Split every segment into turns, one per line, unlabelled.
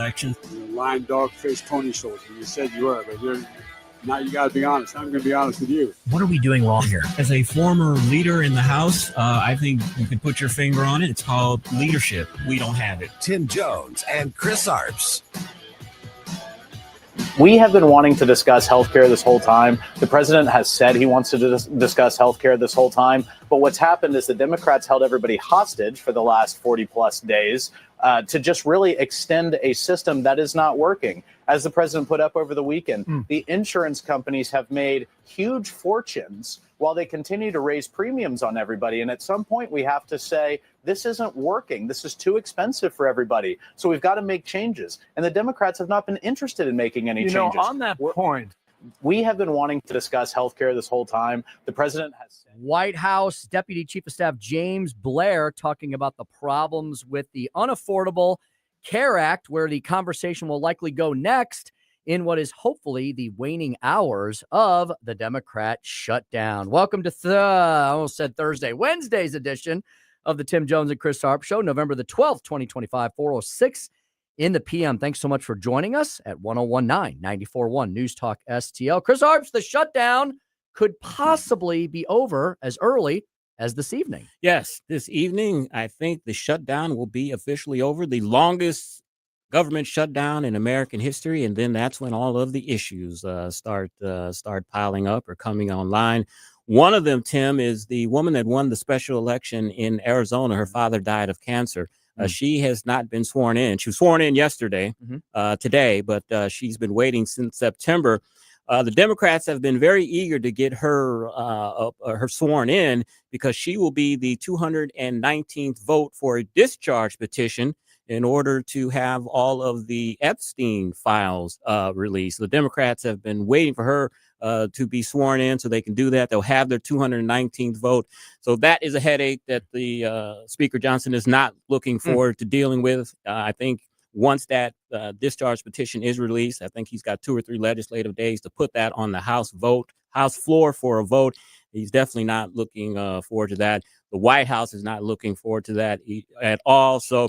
election.
Lying dog faced Tony Schultz. You said you were, but now you got to be honest. I'm going to be honest with you.
What are we doing wrong here? As a former leader in the House, I think you can put your finger on it. It's called leadership. We don't have it.
Tim Jones and Chris Arps.
We have been wanting to discuss healthcare this whole time. The president has said he wants to discuss healthcare this whole time. But what's happened is the Democrats held everybody hostage for the last 40 plus days to just really extend a system that is not working. As the president put up over the weekend, the insurance companies have made huge fortunes while they continue to raise premiums on everybody. And at some point, we have to say, this isn't working. This is too expensive for everybody. So we've got to make changes. And the Democrats have not been interested in making any changes.
On that point,
we have been wanting to discuss health care this whole time. The president has said.
White House Deputy Chief of Staff James Blair talking about the problems with the Unaffordable Care Act, where the conversation will likely go next in what is hopefully the waning hours of the Democrat shutdown. Welcome to I almost said Wednesday's edition of the Tim Jones and Chris Arps Show, November the 12th, 2025, 4:06 in the PM. Thanks so much for joining us at 1019 94.1 News Talk STL. Chris Arps, the shutdown could possibly be over as early as this evening.
Yes, this evening, I think the shutdown will be officially over, the longest government shutdown in American history, and then that's when all of the issues start piling up or coming online. One of them, Tim, is the woman that won the special election in Arizona. Her father died of cancer. She has not been sworn in. She was sworn in yesterday, today, but she's been waiting since September. The Democrats have been very eager to get her sworn in because she will be the 219th vote for a discharge petition in order to have all of the Epstein files released. The Democrats have been waiting for her to be sworn in so they can do that. They'll have their 219th vote. So that is a headache that the Speaker Johnson is not looking forward to dealing with. I think once that discharge petition is released, I think he's got 2 or 3 legislative days to put that on the House floor for a vote. He's definitely not looking forward to that. The White House is not looking forward to that at all. So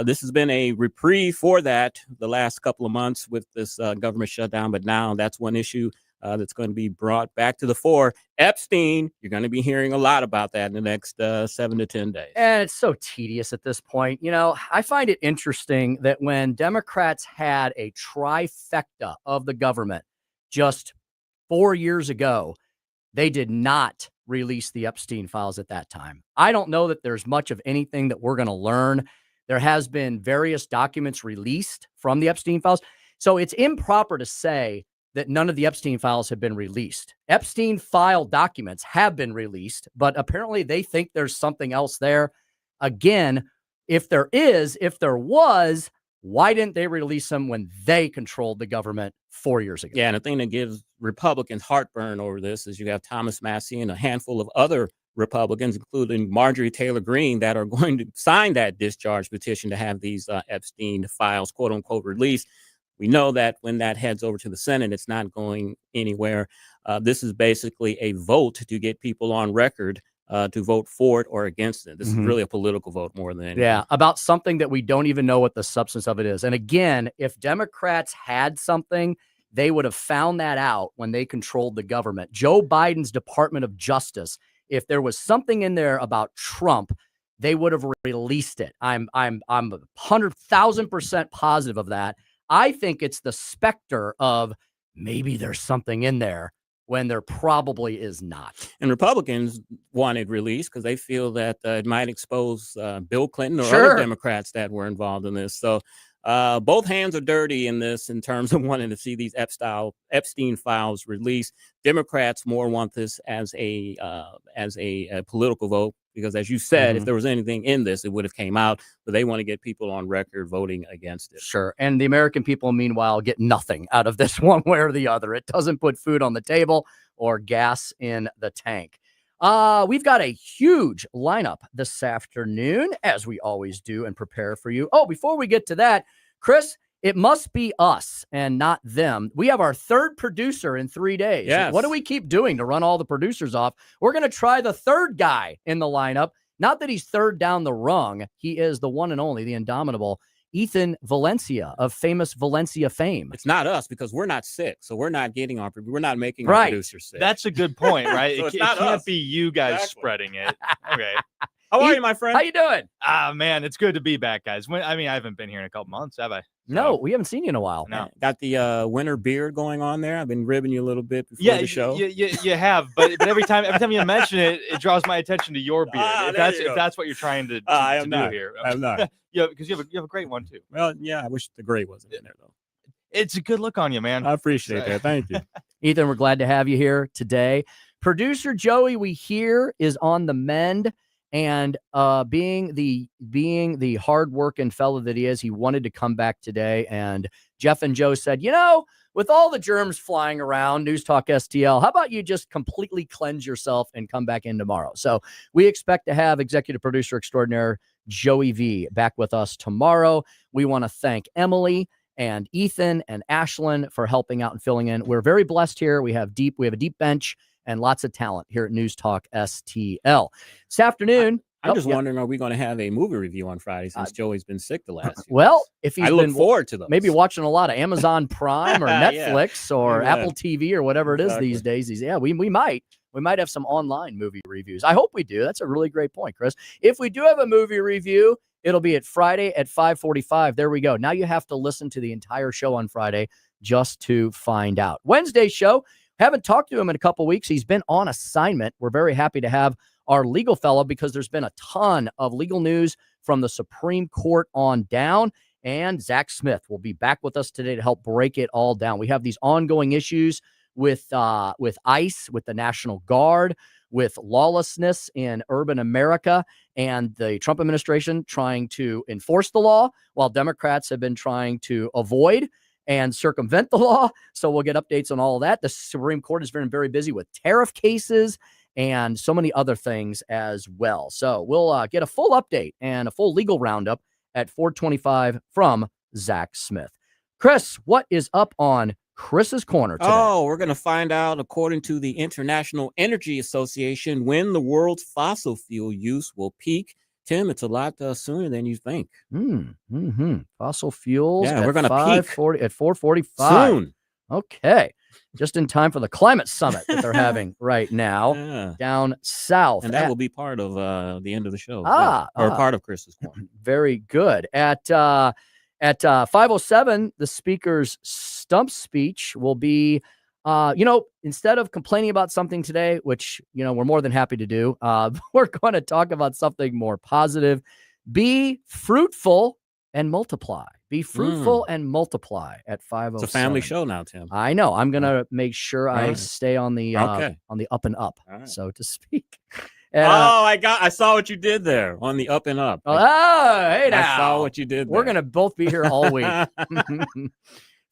this has been a reprieve for that the last couple of months with this government shutdown. But now that's one issue that's going to be brought back to the fore. Epstein, you're going to be hearing a lot about that in the next 7 to 10 days.
And it's so tedious at this point. You know, I find it interesting that when Democrats had a trifecta of the government just 4 years ago, they did not release the Epstein files at that time. I don't know that there's much of anything that we're going to learn. There has been various documents released from the Epstein files. So it's improper to say that none of the Epstein files have been released. Epstein file documents have been released, but apparently they think there's something else there. Again, if there was, why didn't they release them when they controlled the government 4 years ago?
Yeah, and the thing that gives Republicans heartburn over this is you have Thomas Massie and a handful of other Republicans, including Marjorie Taylor Greene, that are going to sign that discharge petition to have these Epstein files, quote unquote, released. We know that when that heads over to the Senate, it's not going anywhere. This is basically a vote to get people on record to vote for it or against it. This is really a political vote more than anything.
Yeah, about something that we don't even know what the substance of it is. And again, if Democrats had something, they would have found that out when they controlled the government. Joe Biden's Department of Justice, if there was something in there about Trump, they would have released it. I'm 100,000% positive of that. I think it's the specter of maybe there's something in there when there probably is not.
And Republicans want it released because they feel that it might expose Bill Clinton or
Sure.
other Democrats that were involved in this. So both hands are dirty in this in terms of wanting to see these Epstein files released. Democrats more want this as a political vote because, as you said, if there was anything in this, it would have came out. But they want to get people on record voting against it.
Sure. And the American people, meanwhile, get nothing out of this one way or the other. It doesn't put food on the table or gas in the tank. We've got a huge lineup this afternoon, as we always do and prepare for you. Oh, before we get to that, Chris, it must be us and not them. We have our third producer in 3 days.
Yes.
What do we keep doing to run all the producers off? We're going to try the third guy in the lineup. Not that he's third down the rung. He is the one and only, the indomitable Ethan Valencia of famous Valencia fame.
It's not us because we're not sick, so we're not making our
Right.
producers sick.
That's a good point, right?
So
it
it's
it
not
can't
us.
be you guys
Exactly.
spreading it. Okay.
How are you, my friend?
How you doing?
Man, it's good to be back, guys. I haven't been here in a couple months, have I?
No, we haven't seen you in a while.
No.
Got the winter beard going on there. I've been ribbing you a little bit before the show.
You have, but every time you mention it, it draws my attention to your beard. If that's what you're trying to
I
do
am not
here.
I'm not.
Yeah, because you have a great one too.
Well, yeah, I wish the gray wasn't in there though.
It's a good look on you, man.
I appreciate that. Thank you.
Ethan, we're glad to have you here today. Producer Joey, we hear, is on the mend. And being the hardworking fellow that he is, he wanted to come back today. And Jeff and Joe said, with all the germs flying around, News Talk STL, how about you just completely cleanse yourself and come back in tomorrow? So we expect to have executive producer extraordinaire Joey V back with us tomorrow. We want to thank Emily and Ethan and Ashlyn for helping out and filling in. We're very blessed here. We have a deep bench and lots of talent here at News Talk STL. This afternoon,
I'm just wondering, are we going to have a movie review on Friday since Joey's been sick the last few
well,
weeks?
if he's
I look forward to those.
Maybe watching a lot of Amazon Prime or Netflix or
Yeah.
Apple TV or whatever it is these days. We might have some online movie reviews. I hope we do. That's a really great point, Chris. If we do have a movie review, it'll be at Friday at 5:45. There we go. Now you have to listen to the entire show on Friday just to find out. Wednesday show, haven't talked to him in a couple weeks. He's been on assignment. We're very happy to have our legal fellow because there's been a ton of legal news from the Supreme Court on down. And Zack Smith will be back with us today to help break it all down. We have these ongoing issues with ICE, with the National Guard, with lawlessness in urban America, and the Trump administration trying to enforce the law while Democrats have been trying to avoid and circumvent the law. So we'll get updates on all of that. The Supreme Court has been very busy with tariff cases and so many other things as well. So we'll get a full update and a full legal roundup at 4:25 from Zack Smith. Chris, what is up on Chris's Corner today?
Oh, we're going to find out, according to the International Energy Association, when the world's fossil fuel use will peak. Tim, it's a lot sooner than you think.
Fossil fuels.
Yeah, we're going to peak
5:40 at 4:45
soon.
Okay, just in time for the climate summit that they're having right now down south,
and that will be part of the end of the show, or part of Chris's Corner.
Very good. At 5:07, the speaker's stump speech will be. Instead of complaining about something today, which, we're more than happy to do, we're going to talk about something more positive. Be fruitful and multiply. Be fruitful and multiply at 5:07.
It's a family show now, Tim.
I know. I'm going to make sure I stay on the up and up, so to speak.
I saw what you did there on the up and up.
Oh, hey now.
I saw what you did there.
We're going to both be here all week.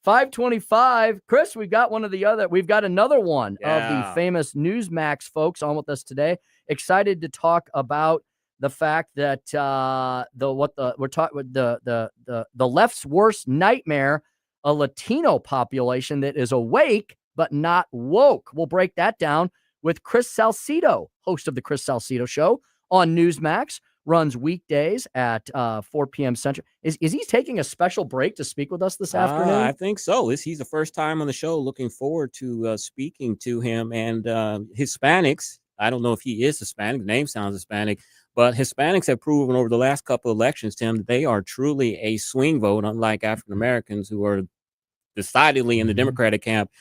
5:25. Chris, we've got another one of the famous Newsmax folks on with us today. Excited to talk about the fact that the left's worst nightmare, a Latino population that is awake but not woke. We'll break that down with Chris Salcedo, host of the Chris Salcedo Show on Newsmax. Runs weekdays at 4 p.m. Central. Is he taking a special break to speak with us this afternoon?
I think so. He's the first time on the show. Looking forward to speaking to him. And Hispanics, I don't know if he is Hispanic. The name sounds Hispanic. But Hispanics have proven over the last couple of elections, Tim, that they are truly a swing vote, unlike African Americans who are decidedly in the Democratic camp.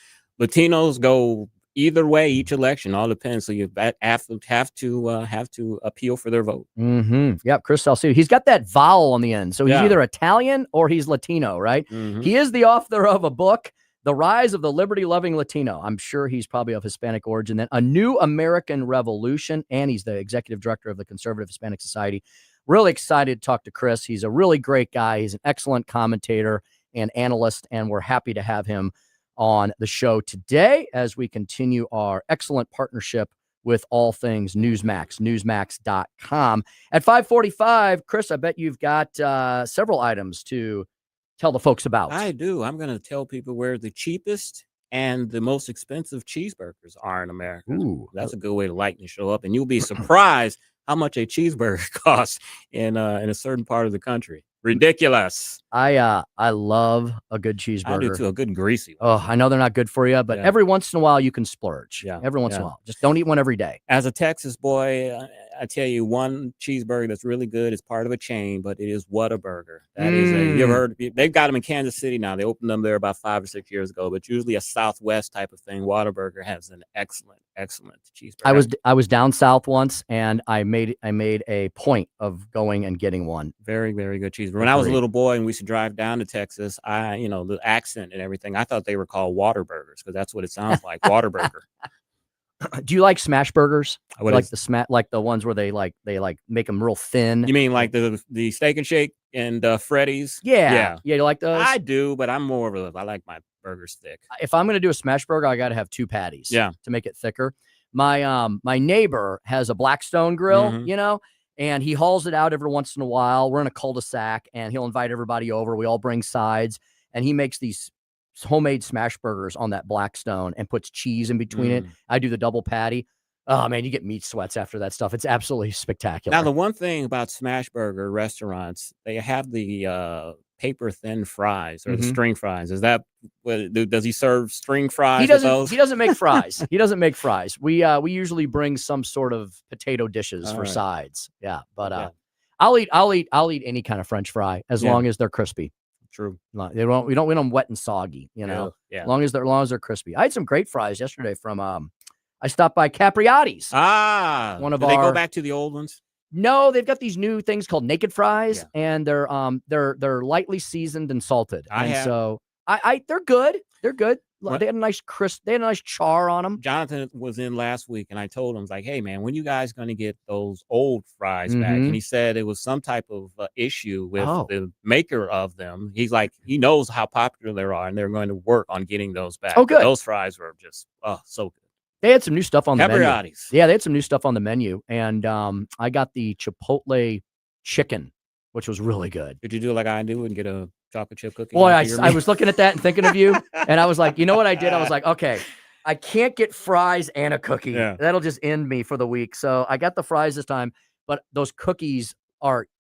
Latinos go either way each election. All depends. So you have to appeal for their vote.
Yep, Chris Salcedo. He's got that vowel on the end, so he's either Italian or he's Latino, right? He is the author of a book, The Rise of the Liberty-Loving Latino. I'm sure he's probably of Hispanic origin. Then A New American Revolution, and he's the executive director of the Conservative Hispanic Society. Really excited to talk to Chris. He's a really great guy. He's an excellent commentator and analyst, and we're happy to have him on the show today as we continue our excellent partnership with all things Newsmax, newsmax.com. At 5:45, Chris, I bet you've got several items to tell the folks about.
I do. I'm going to tell people where the cheapest and the most expensive cheeseburgers are in America.
Ooh,
that's a good way to lighten the show up, and you'll be surprised how much a cheeseburger costs in a certain part of the country. Ridiculous.
I love a good
I do
cheeseburger.
too. A good greasy one.
Oh, I know they're not good for you, but
Yeah.
every once in a while you can splurge.
Yeah,
Every once in a
yeah.
while. Just don't eat one every day.
As a Texas boy, I tell you, one cheeseburger that's really good is part of a chain, but it is Whataburger. That is you ever heard? They've got them in Kansas City now. They opened them there about 5 or 6 years ago, but usually a Southwest type of thing. Whataburger has an excellent cheeseburger.
I was down south once, and I made a point of going and getting one.
Very, very good cheeseburger. When I was a little boy and we used to drive down to Texas, the accent and everything, I thought they were called Waterburgers because that's what it sounds like, Waterburger.
Do you like smash burgers?
What
Like
is-
the ones where they make them real thin?
You mean like the Steak and Shake and Freddy's?
Yeah. You like those?
I do, but I'm more of I like my burgers thick.
If I'm going to do a smash burger, I got to have 2 patties.
Yeah.
To make it thicker. My neighbor has a Blackstone grill,
Mhm.
And he hauls it out every once in a while. We're in a cul-de-sac, and he'll invite everybody over. We all bring sides, and he makes these homemade smash burgers on that Blackstone and puts cheese in between it. I do the double patty. Oh man, you get meat sweats after that stuff. It's absolutely spectacular.
Now, the one thing about smash burger restaurants, they have the paper thin fries or the string fries. Is that does he serve string fries?
He
with those?
doesn't make fries. He doesn't make fries. We usually bring some sort of potato dishes
All
for
right.
sides. Yeah, but
Yeah.
I'll eat any kind of French fry as long as they're crispy.
True.
We don't want them wet and soggy,
Yeah.
As long as they're crispy. I had some great fries yesterday from I stopped by Capriati's.
One
of
do they go
our-
back to the old ones?
No, they've got these new things called naked fries, and they're lightly seasoned and salted. So they're good. They're good. They had a nice char on them.
Jonathan was in last week, and I told him, like, hey, man, when you guys going to get those old fries back? And he said it was some type of issue with the maker of them. He's like, he knows how popular they are, and they're going to work on getting those back.
Oh, good.
But those fries were just, so good.
They had some new stuff on the menu.
Capriati's.
Yeah, they had some new stuff on the menu, and I got the Chipotle chicken, which was really good.
Did you do like I do and get a chocolate chip cookie?
Boy, I was looking at that and thinking of you, and I was like, you know what I did? I was like, okay, I can't get fries and a cookie.
Yeah.
That'll just end me for the week. So I got the fries this time, but those cookies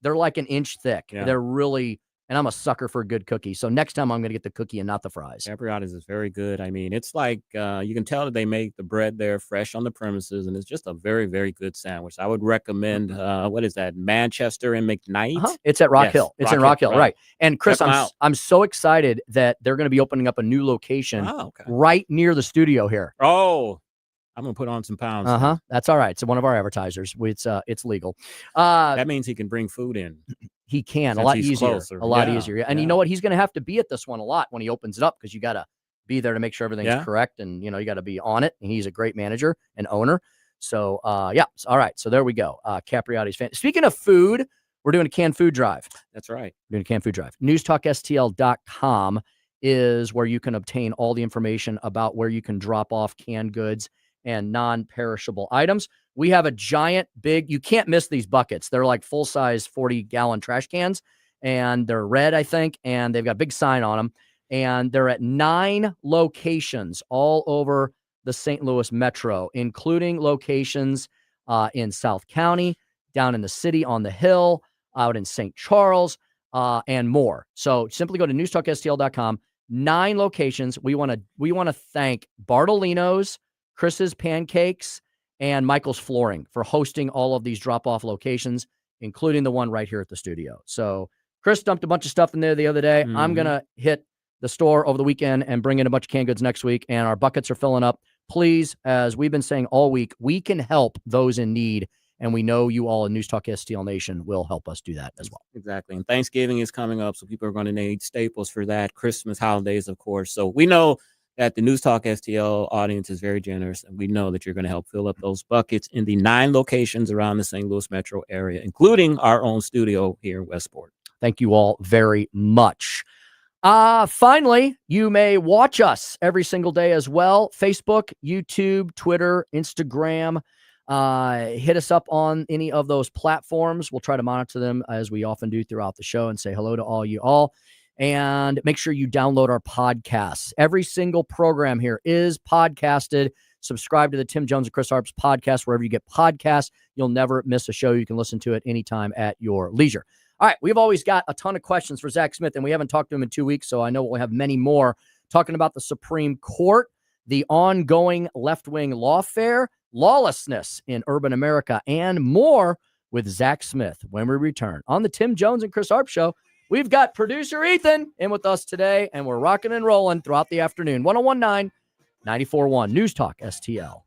they're like an inch thick.
Yeah.
They're really, and I'm a sucker for a good cookie. So next time I'm going to get the cookie and not the fries.
Capriati's is very good. I mean, it's like you can tell that they make the bread there fresh on the premises, and it's just a very, very good sandwich. I would recommend, what is that, Manchester and McKnight?
It's at Rock Hill. It's in Rock Hill, right. And Chris,
Check 'em out.
I'm so excited that they're going to be opening up a new location right near the studio here.
Oh, I'm going to put on some pounds.
That's all right. So one of our advertisers, it's legal.
That means he can bring food in.
He can
Since
a lot
he's
easier,
closer.
a lot
Yeah,
easier. And you know what? He's going to have to be at this one a lot when he opens it up because you got to be there to make sure everything's correct. And, you got to be on it. And he's a great manager and owner. So, yeah. All right. So there we go. Capriati's fan. Speaking of food, we're doing a canned food drive.
That's right.
We're doing a canned food drive. NewsTalkSTL.com is where you can obtain all the information about where you can drop off canned goods and non-perishable items. We have a giant, big, you can't miss these buckets. They're like full-size 40-gallon trash cans, and they're red, I think, and they've got a big sign on them. And they're at 9 locations all over the St. Louis metro, including locations in South County, down in the city on the Hill, out in St. Charles, and more. So simply go to newstalkstl.com. 9 locations. We want to thank Bartolino's, Chris's Pancakes, and Michael's Flooring for hosting all of these drop-off locations, including the one right here at the studio. So Chris dumped a bunch of stuff in there the other day. I'm going to hit the store over the weekend and bring in a bunch of canned goods next week, and our buckets are filling up. Please, as we've been saying all week, we can help those in need, and we know you all in News Talk STL Nation will help us do that as well.
Exactly. And Thanksgiving is coming up, so people are going to need staples for that. Christmas, holidays, of course. So we know that the News Talk STL audience is very generous, and we know that you're going to help fill up those buckets in the 9 locations around the St. Louis metro area, including our own studio here in Westport.
Thank you all very much. Finally, you may watch us every single day as well. Facebook, YouTube, Twitter, Instagram. Hit us up on any of those platforms. We'll try to monitor them as we often do throughout the show and say hello to all you all. And make sure you download our podcasts. Every single program here is podcasted. Subscribe to the Tim Jones and Chris Arps podcast wherever you get podcasts. You'll never miss a show. You can listen to it anytime at your leisure. All right, we've always got a ton of questions for Zack Smith, and we haven't talked to him in 2 weeks, so I know we'll have many more talking about the Supreme Court, the ongoing left-wing lawfare, lawlessness in urban America, and more with Zack Smith when we return on the Tim Jones and Chris Arps Show. We've got producer Ethan in with us today, and we're rocking and rolling throughout the afternoon. 101.9, 94.1 News Talk STL.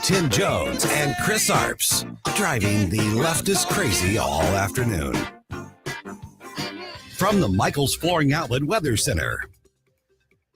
Tim Jones and Chris Arps, driving the leftist crazy all afternoon. From the Michaels Flooring Outlet Weather Center.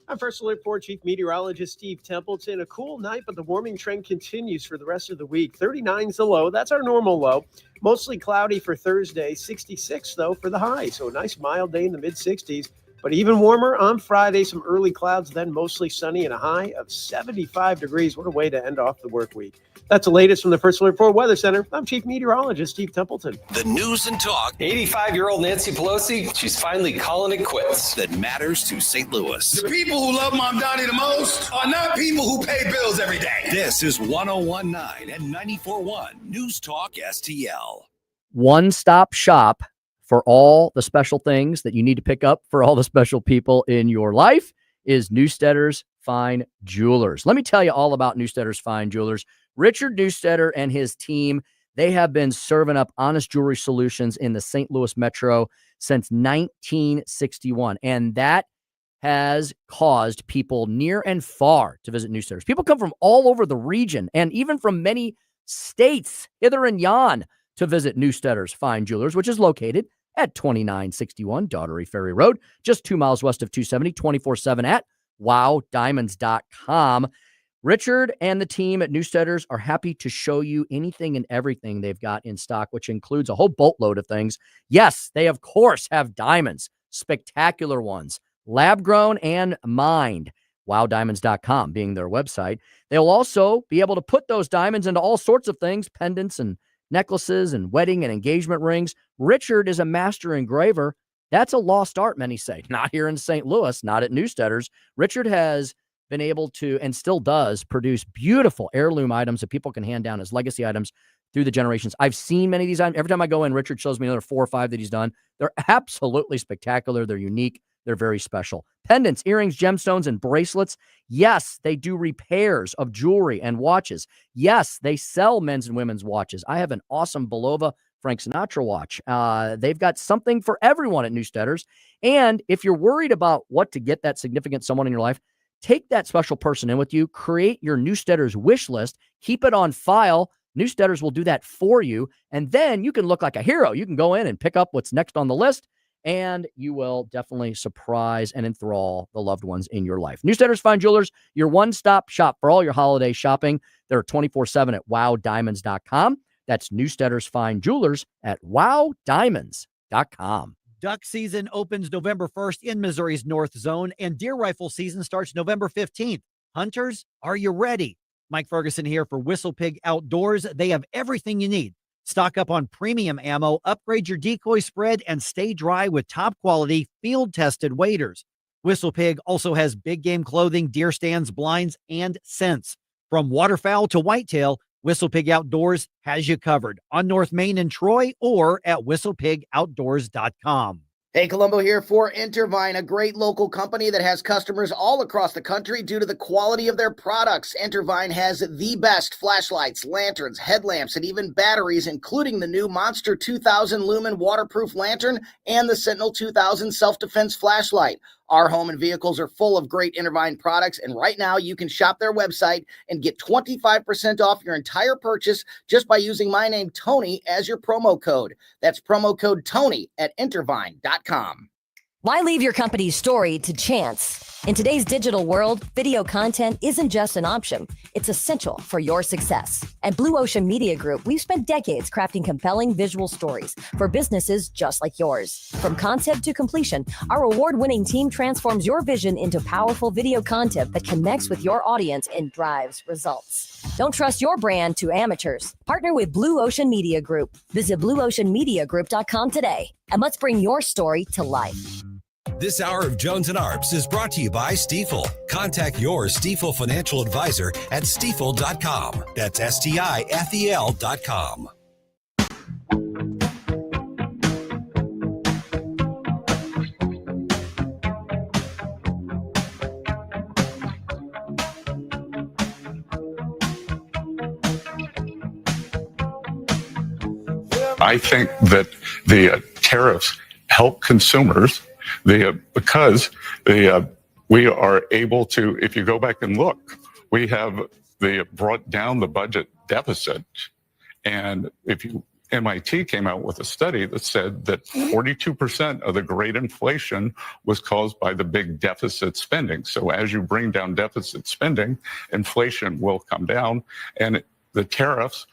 I'm First Alert 4 Chief Meteorologist Steve Templeton. A cool night, but the warming trend continues for the rest of the week. 39 is the low. That's our normal low. Mostly cloudy for Thursday. 66, though, for the high. So a nice mild day in the mid-60s. But even warmer on Friday. Some early clouds, then mostly sunny and a high of 75 degrees. What a way to end off the work week. That's the latest from the First Alert 4 Weather Center. I'm Chief Meteorologist Steve Templeton.
The news and talk
85-year-old Nancy Pelosi, she's finally calling it quits.
that matters to St. Louis.
The people who love Mom Donnie the most are not people who pay bills every day.
This is 101.9 and 94.1 News Talk STL.
One-stop shop for all the special things that you need to pick up for all the special people in your life is Newstedter's Fine Jewelers. Let me tell you all about Newstedter's Fine Jewelers. Richard Newstetter and his team, they have been serving up honest jewelry solutions in the St. Louis metro since 1961. And that has caused people near and far to visit Newstetter's. People come from all over the region and even from many states, hither and yon, to visit Newstetter's Fine Jewelers, which is located at 2961 Daughtery Ferry Road, just 2 miles west of 270, 24/7 at wowdiamonds.com. Richard and the team at Newstetter's are happy to show you anything and everything they've got in stock, which includes a whole boatload of things. Yes, they of course have diamonds, spectacular ones, lab-grown and mined. Wowdiamonds.com being their website. They'll also be able to put those diamonds into all sorts of things, pendants and necklaces and wedding and engagement rings. Richard is a master engraver. That's a lost art, many say. Not here in St. Louis, not at Newstetter's. Richard has been able to, and still does, produce beautiful heirloom items that people can hand down as legacy items through the generations. I've seen many of these items. Every time I go in, Richard shows me another 4 or 5 that he's done. They're absolutely spectacular. They're unique. They're very special. Pendants, earrings, gemstones, and bracelets. Yes, they do repairs of jewelry and watches. Yes, they sell men's and women's watches. I have an awesome Belova Frank Sinatra watch. They've got something for everyone at Newstetter's. And if you're worried about what to get that significant someone in your life, take that special person in with you, create your Newstetter's wish list, keep it on file. Newstetter's will do that for you. And then you can look like a hero. You can go in and pick up what's next on the list, and you will definitely surprise and enthrall the loved ones in your life. Newstetter's Fine Jewelers, your one-stop shop for all your holiday shopping. They're 24/7 at wowdiamonds.com. That's Newstetter's Fine Jewelers at wowdiamonds.com.
Duck season opens November 1st in Missouri's North Zone, and deer rifle season starts November 15th. Hunters, are you ready? Mike Ferguson here for Whistle Pig Outdoors. They have everything you need. Stock up on premium ammo, upgrade your decoy spread, and stay dry with top-quality, field-tested waders. Whistle Pig also has big game clothing, deer stands, blinds, and scents. From waterfowl to whitetail, Whistle Pig Outdoors has you covered on North Main in Troy or at whistlepigoutdoors.com.
Hey, Colombo here for Intervine, a great local company that has customers all across the country due to the quality of their products. Intervine has the best flashlights, lanterns, headlamps, and even batteries, including the new Monster 2000 Lumen waterproof lantern and the Sentinel 2000 self-defense flashlight. Our home and vehicles are full of great Intervine products, and right now you can shop their website and get 25% off your entire purchase just by using my name, Tony, as your promo code. That's promo code Tony at Intervine.com.
Why leave your company's story to chance? In today's digital world, video content isn't just an option. It's essential for your success. At Blue Ocean Media Group, we've spent decades crafting compelling visual stories for businesses just like yours. From concept to completion, our award-winning team transforms your vision into powerful video content that connects with your audience and drives results. Don't trust your brand to amateurs. Partner with Blue Ocean Media Group. Visit blueoceanmediagroup.com today, and let's bring your story to life.
This hour of Jones and Arps is brought to you by Stifel. Contact your Stifel financial advisor at stifel.com. That's STIFEL.com.
I think that the tariffs help consumers because we are able to, if you go back and look, we have brought down the budget deficit. And MIT came out with a study that said that 42% of the great inflation was caused by the big deficit spending. So as you bring down deficit spending, inflation will come down. And the tariffs,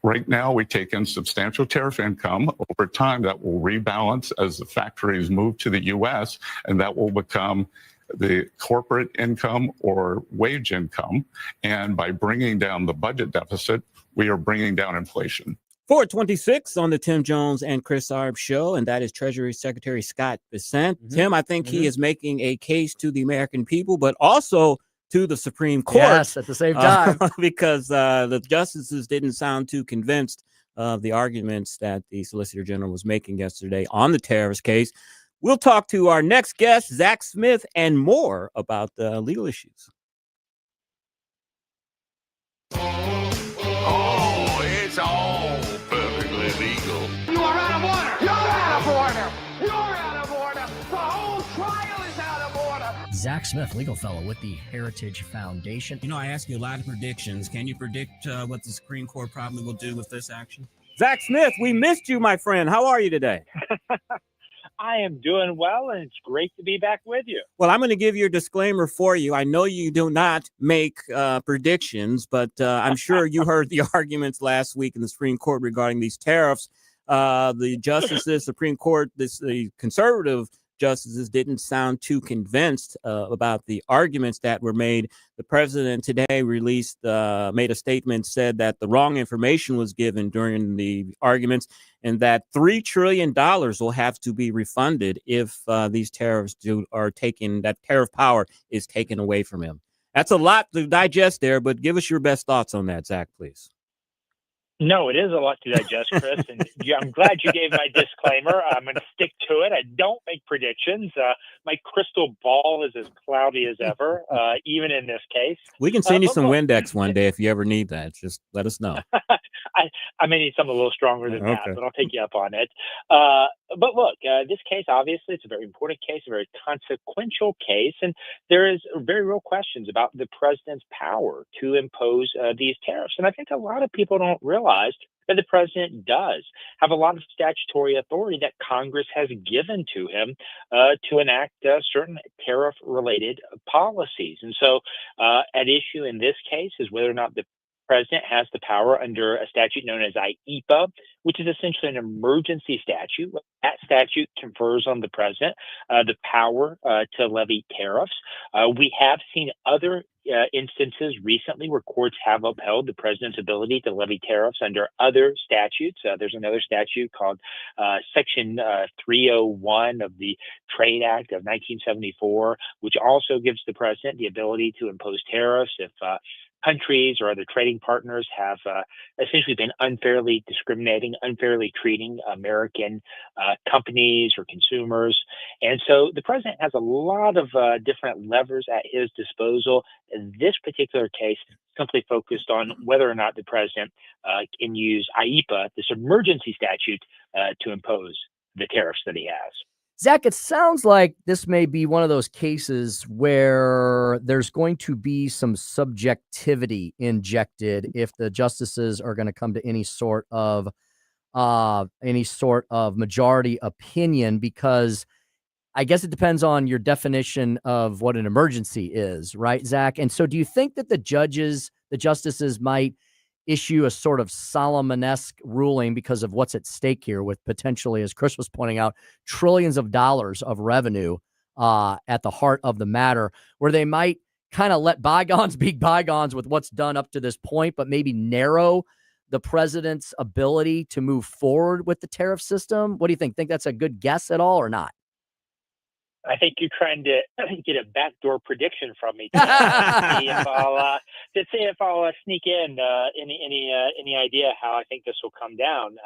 right now, we take in substantial tariff income. Over time, that will rebalance as the factories move to the U.S., and that will become the corporate income or wage income. And by bringing down the budget deficit, we are bringing down inflation.
426 on the Tim Jones and Chris Arps show, and that is Treasury Secretary Scott Bessent. Tim, I think he is making a case to the American people, but also to the Supreme Court.
Yes, at the same time.
Because the justices didn't sound too convinced of the arguments that the Solicitor General was making yesterday on the tariffs case. We'll talk to our next guest, Zack Smith, and more about the legal issues.
Oh, it's all perfectly legal.
You are out of order! You're out of order! You're out of order! The whole trial is out of order!
Zack Smith, legal fellow with the Heritage Foundation.
You know, I ask you a lot of predictions. Can you predict what the Supreme Court probably will do with this action?
Zack Smith, we missed you, my friend. How are you today?
I am doing well, and it's great to be back with you.
Well, I'm going to give you a disclaimer for you. I know you do not make predictions, but I'm sure you heard the arguments last week in the Supreme Court regarding these tariffs. The justices, Supreme Court, the conservative justices didn't sound too convinced about the arguments that were made. The president today made a statement, said that the wrong information was given during the arguments, and that $3 trillion will have to be refunded if these tariffs that tariff power is taken away from him. That's a lot to digest there, but give us your best thoughts on that, Zack, please.
No, it is a lot to digest, Chris, and I'm glad you gave my disclaimer. I'm going to stick to it. I don't make predictions. My crystal ball is as cloudy as ever, even in this case.
We can send you some Windex one day if you ever need that. Just let us know.
I may need something a little stronger than that, but I'll take you up on it. But look, this case, obviously, it's a very important case, a very consequential case, and there is very real questions about the president's power to impose these tariffs. And I think a lot of people don't realize that the president does have a lot of statutory authority that Congress has given to him to enact certain tariff-related policies. And so at issue in this case is whether or not the president has the power under a statute known as IEPA, which is essentially an emergency statute. That statute confers on the president the power to levy tariffs. We have seen other instances recently where courts have upheld the president's ability to levy tariffs under other statutes. There's another statute called Section 301 of the Trade Act of 1974, which also gives the president the ability to impose tariffs if countries or other trading partners have essentially been unfairly discriminating, unfairly treating American companies or consumers. And so the president has a lot of different levers at his disposal. This particular case simply focused on whether or not the president can use IEPA, this emergency statute, to impose the tariffs that he has.
Zack, it sounds like this may be one of those cases where there's going to be some subjectivity injected if the justices are going to come to any sort of majority opinion, because I guess it depends on your definition of what an emergency is, right, Zack? And so do you think that the justices might issue a sort of Solomon-esque ruling because of what's at stake here with potentially, as Chris was pointing out, trillions of dollars of revenue at the heart of the matter, where they might kind of let bygones be bygones with what's done up to this point, but maybe narrow the president's ability to move forward with the tariff system? What do you think? Think that's a good guess at all or not?
I think you're trying to get a backdoor prediction from me to see if I'll sneak in any idea how I think this will come down.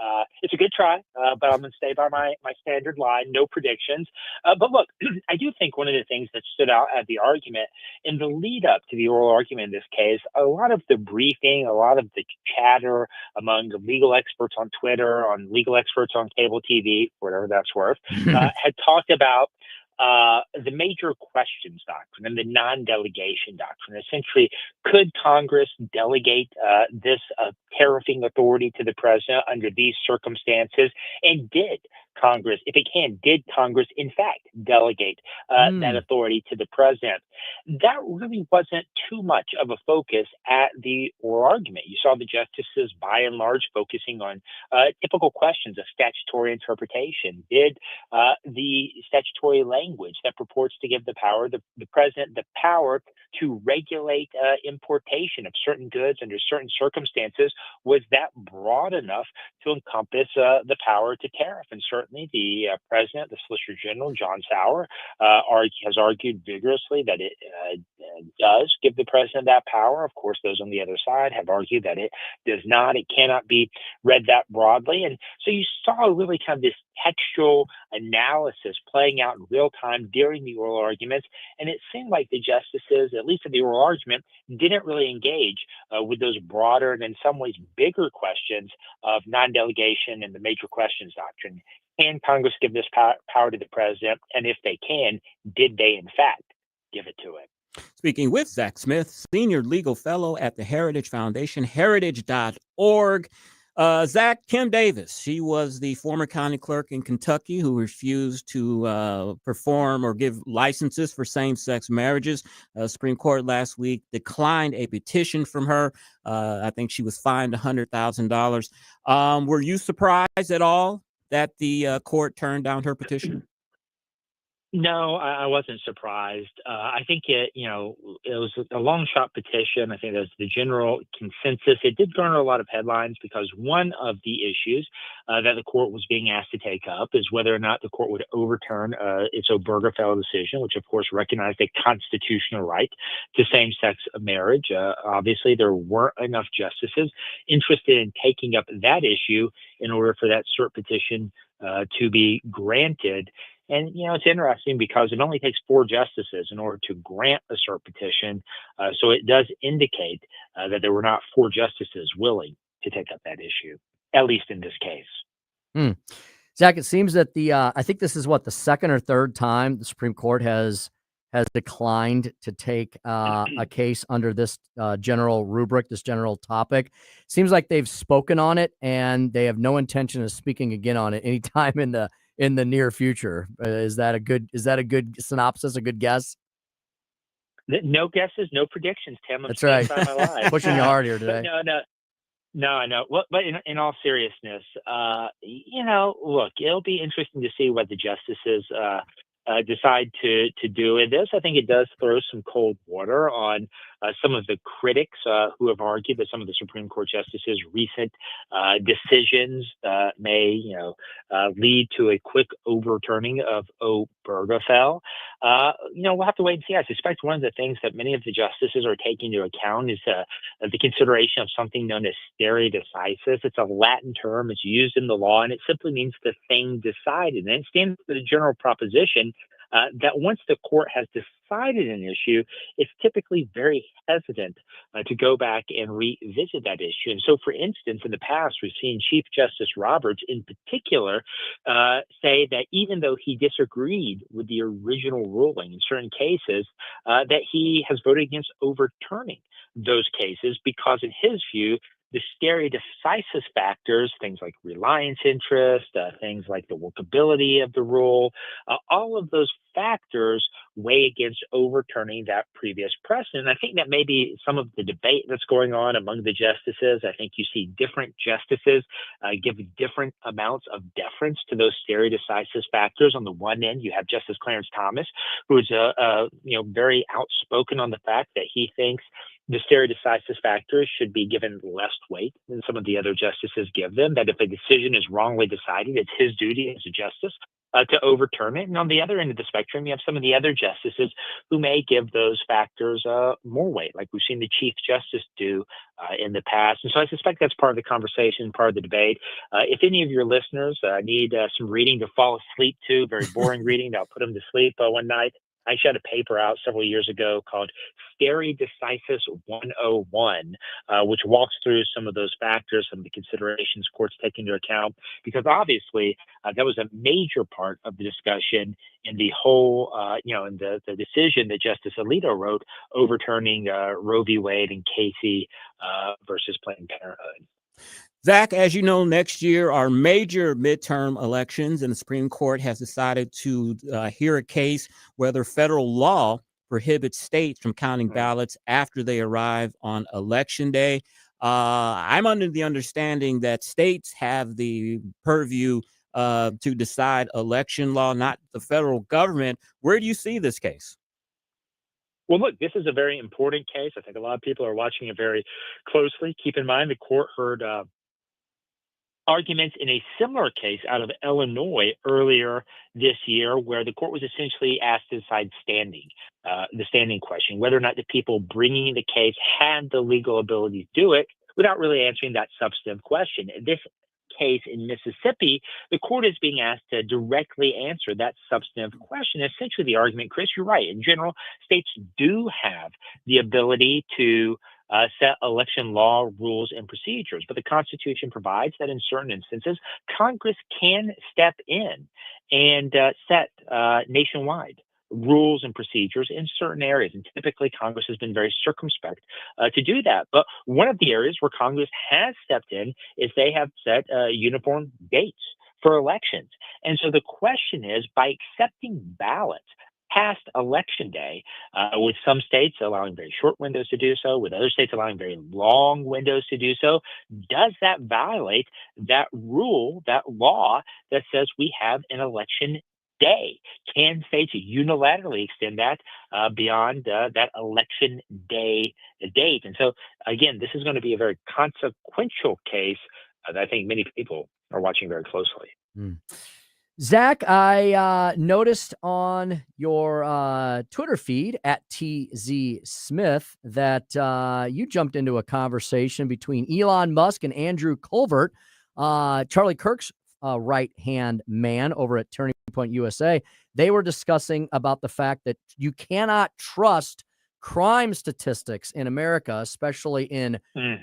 It's a good try, but I'm going to stay by my standard line, no predictions. But look, I do think one of the things that stood out at the argument in the lead up to the oral argument in this case, a lot of the briefing, a lot of the chatter among the legal experts on Twitter, on legal experts on cable TV, whatever that's worth, had talked about the major questions doctrine and the non-delegation doctrine. Essentially, could Congress delegate this tariffing authority to the president under these circumstances? And did Congress, if it can, did Congress in fact delegate that authority to the president? That really wasn't too much of a focus at the oral argument. You saw the justices by and large focusing on typical questions of statutory interpretation. Did the statutory language that purports to give the president the power to regulate importation of certain goods under certain circumstances, was that broad enough to encompass the power to tariff? And certainly the president, the Solicitor General, John Sauer, has argued vigorously that it does give the president that power. Of course, those on the other side have argued that it does not. It cannot be read that broadly. And so you saw really kind of this textual analysis playing out in real time during the oral arguments. And it seemed like the justices, at least in the oral argument, didn't really engage with those broader and in some ways bigger questions of non-delegation and the major questions doctrine. Can Congress give this power to the president? And if they can, did they in fact give it to him?
Speaking with Zack Smith, Senior Legal Fellow at the Heritage Foundation, heritage.org. Zack, Kim Davis, she was the former county clerk in Kentucky who refused to perform or give licenses for same-sex marriages. Supreme Court last week declined a petition from her. I think she was fined $100,000. Were you surprised at all that the court turned down her petition?
No, I wasn't surprised. I think it was a long shot petition. I think that's the general consensus. It did garner a lot of headlines because one of the issues that the court was being asked to take up is whether or not the court would overturn its Obergefell decision, which of course recognized a constitutional right to same-sex marriage. Obviously, there weren't enough justices interested in taking up that issue in order for that cert petition to be granted. And, it's interesting because it only takes 4 justices in order to grant a cert petition. So it does indicate that there were not 4 justices willing to take up that issue, at least in this case.
Zack, it seems that I think this is the second or third time the Supreme Court has declined to take a case under this general rubric, this general topic. Seems like they've spoken on it and they have no intention of speaking again on it anytime in the near future. Is that a good synopsis, a good guess?
No guesses, no predictions, Tim.
That's right.
By my life.
Pushing you hard here today.
No, I know. Well, but in all seriousness, look, it'll be interesting to see what the justices decide to do in this. I think it does throw some cold water on some of the critics who have argued that some of the Supreme Court justices' recent decisions may, lead to a quick overturning of Obergefell. We'll have to wait and see. I suspect one of the things that many of the justices are taking into account is the consideration of something known as stare decisis. It's a Latin term. It's used in the law, and it simply means the thing decided. And it stands for the general proposition that once the court has decided an issue, it's typically very hesitant to go back and revisit that issue. And so, for instance, in the past, we've seen Chief Justice Roberts in particular say that even though he disagreed with the original ruling in certain cases, that he has voted against overturning those cases because, in his view, the stare decisis factors, things like reliance interest, things like the workability of the rule, all of those factors weigh against overturning that previous precedent. I think that may be some of the debate that's going on among the justices. I think you see different justices give different amounts of deference to those stare decisis factors. On the one end, you have Justice Clarence Thomas, who is very outspoken on the fact that he thinks the stare decisis factors should be given less weight than some of the other justices give them, that if a decision is wrongly decided, it's his duty as a justice to overturn it. And on the other end of the spectrum, you have some of the other justices who may give those factors more weight, like we've seen the Chief Justice do in the past. And so I suspect that's part of the conversation, part of the debate. If any of your listeners need some reading to fall asleep to, very boring reading that'll put them to sleep one night, I actually had a paper out several years ago called Stare Decisis 101, which walks through some of those factors, some of the considerations courts take into account, because obviously that was a major part of the discussion in the whole, in the decision that Justice Alito wrote overturning Roe v. Wade and Casey versus Planned Parenthood.
Zach, as you know, next year are major midterm elections, and the Supreme Court has decided to hear a case whether federal law prohibits states from counting ballots after they arrive on Election Day. I'm under the understanding that states have the purview to decide election law, not the federal government. Where do you see this case?
Well, look, this is a very important case. I think a lot of people are watching it very closely. Keep in mind, the court heard arguments in a similar case out of Illinois earlier this year, where the court was essentially asked to decide the standing question, whether or not the people bringing the case had the legal ability to do it without really answering that substantive question. In this case in Mississippi, the court is being asked to directly answer that substantive question. Essentially, the argument, Chris, you're right. In general, states do have the ability to set election law rules and procedures. But the Constitution provides that in certain instances, Congress can step in and set nationwide rules and procedures in certain areas. And typically, Congress has been very circumspect to do that. But one of the areas where Congress has stepped in is they have set uniform dates for elections. And so the question is, by accepting ballots past Election Day, with some states allowing very short windows to do so, with other states allowing very long windows to do so, does that violate that rule, that law that says we have an election day? Can states unilaterally extend that beyond that Election Day date? And so, again, this is going to be a very consequential case that I think many people are watching very closely.
Zach, I noticed on your Twitter feed at TZ Smith that you jumped into a conversation between Elon Musk and Andrew Colbert, Charlie Kirk's right-hand man over at Turning Point USA. They were discussing about the fact that you cannot trust crime statistics in America, especially in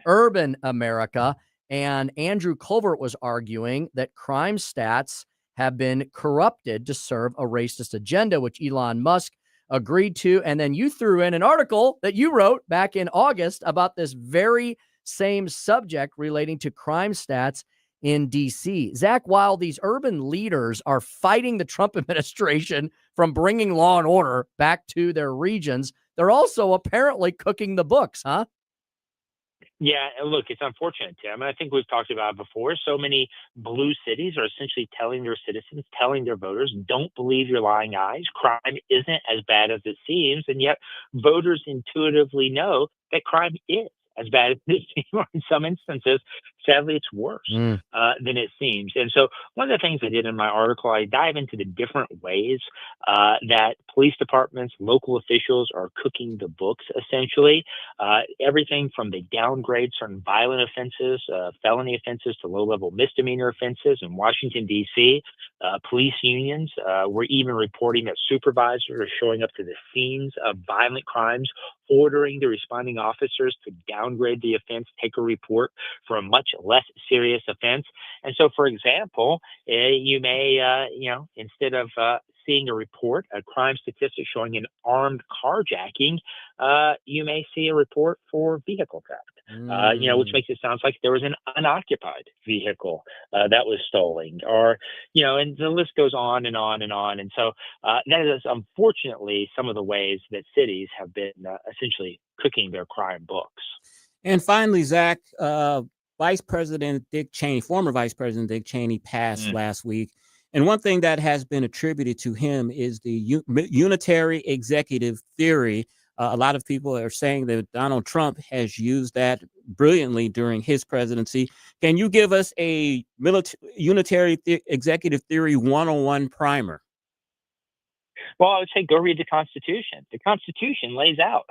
urban America. And Andrew Colbert was arguing that crime stats have been corrupted to serve a racist agenda, which Elon Musk agreed to. And then you threw in an article that you wrote back in August about this very same subject relating to crime stats in D.C. Zach, while these urban leaders are fighting the Trump administration from bringing law and order back to their regions, they're also apparently cooking the books, huh?
Yeah, look, it's unfortunate, Tim. I think we've talked about it before. So many blue cities are essentially telling their citizens, telling their voters, don't believe your lying eyes. Crime isn't as bad as it seems. And yet voters intuitively know that crime is as bad as it seems, or in some instances, sadly, it's worse than it seems. And so one of the things I did in my article, I dive into the different ways that police departments, local officials are cooking the books, essentially. Everything from they downgrade certain violent offenses, felony offenses, to low-level misdemeanor offenses. In Washington, D.C., police unions were even reporting that supervisors are showing up to the scenes of violent crimes, ordering the responding officers to downgrade the offense, take a report for a much less serious offense. And so, for example, you may, instead of seeing a report, a crime statistic showing an armed carjacking, you may see a report for vehicle theft. Which makes it sound like there was an unoccupied vehicle that was stolen, or, and the list goes on and on and on. And so that is unfortunately some of the ways that cities have been essentially cooking their crime books.
And finally, Zach, former Vice President Dick Cheney passed last week. And one thing that has been attributed to him is the unitary executive theory. A lot of people are saying that Donald Trump has used that brilliantly during his presidency. Can you give us a unitary executive theory 101 primer?
Well, I would say go read the Constitution. The Constitution lays out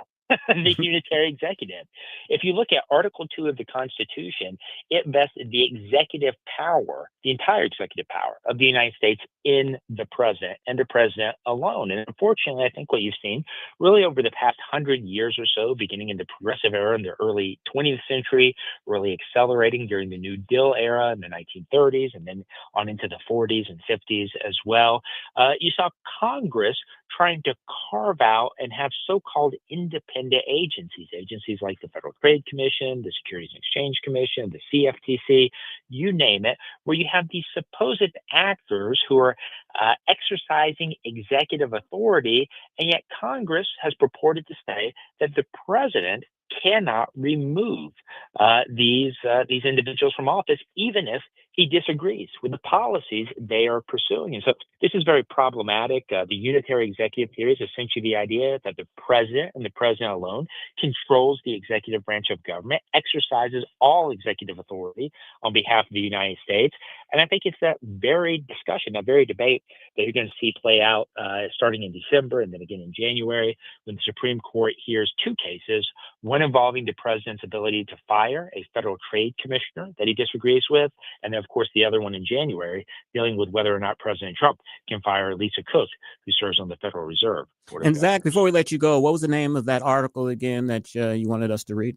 the unitary executive. If you look at Article 2 of the Constitution, it vested the executive power, the entire executive power of the United States in the president and the president alone. And unfortunately, I think what you've seen really over the past 100 years or so, beginning in the progressive era in the early 20th century, really accelerating during the New Deal era in the 1930s, and then on into the 40s and 50s as well, you saw Congress trying to carve out and have so-called independent agencies like the Federal Trade Commission, the Securities and Exchange Commission, the CFTC, you name it, where you have these supposed actors who are exercising executive authority, and yet Congress has purported to say that the president cannot remove these individuals from office, even if he disagrees with the policies they are pursuing. And so this is very problematic. The unitary executive theory is essentially the idea that the president and the president alone controls the executive branch of government, exercises all executive authority on behalf of the United States. And I think it's that very discussion, that very debate that you're going to see play out starting in December and then again in January, when the Supreme Court hears two cases, one involving the president's ability to fire a federal trade commissioner that he disagrees with, and then, of course, the other one in January dealing with whether or not President Trump can fire Lisa Cook, who serves on the Federal Reserve Board of
And
Governors.
Zach, before we let you go, what was the name of that article again that you wanted us to read?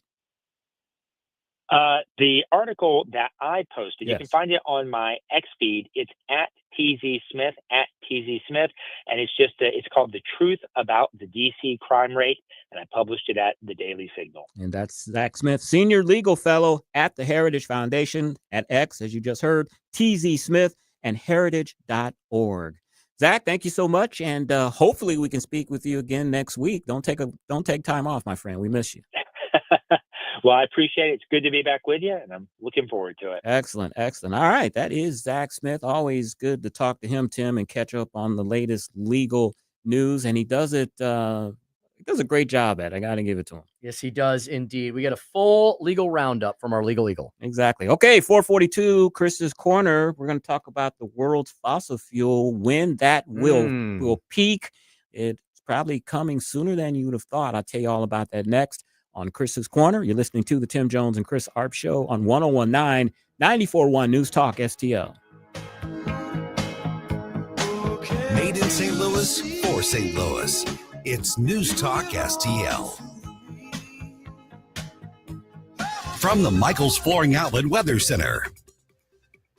The article that I posted, you
Yes.
can find it on my X feed. It's at TZ Smith, and it's called "The Truth About the DC Crime Rate," and I published it at the Daily Signal.
And that's Zach Smith, Senior Legal Fellow at the Heritage Foundation at X, as you just heard, TZ Smith, and heritage.org. Zach, thank you so much, and hopefully we can speak with you again next week. Don't take time off, my friend. We miss you.
Well, I appreciate it. It's good to be back with you, and I'm looking forward to it.
Excellent. All right. That is Zach Smith. Always good to talk to him, Tim, and catch up on the latest legal news. And he does it. He does a great job at it. I got to give it to him.
Yes, he does indeed. We get a full legal roundup from our Legal Eagle.
Exactly. Okay, 442, Chris's Corner. We're going to talk about the world's fossil fuel, when that will peak. It's probably coming sooner than you would have thought. I'll tell you all about that next on Chris's Corner. You're listening to the Tim Jones and Chris Arps Show on 101.9, 94.1 News Talk STL.
Made in St. Louis for St. Louis. It's News Talk STL. From the Michaels Flooring Outlet Weather Center.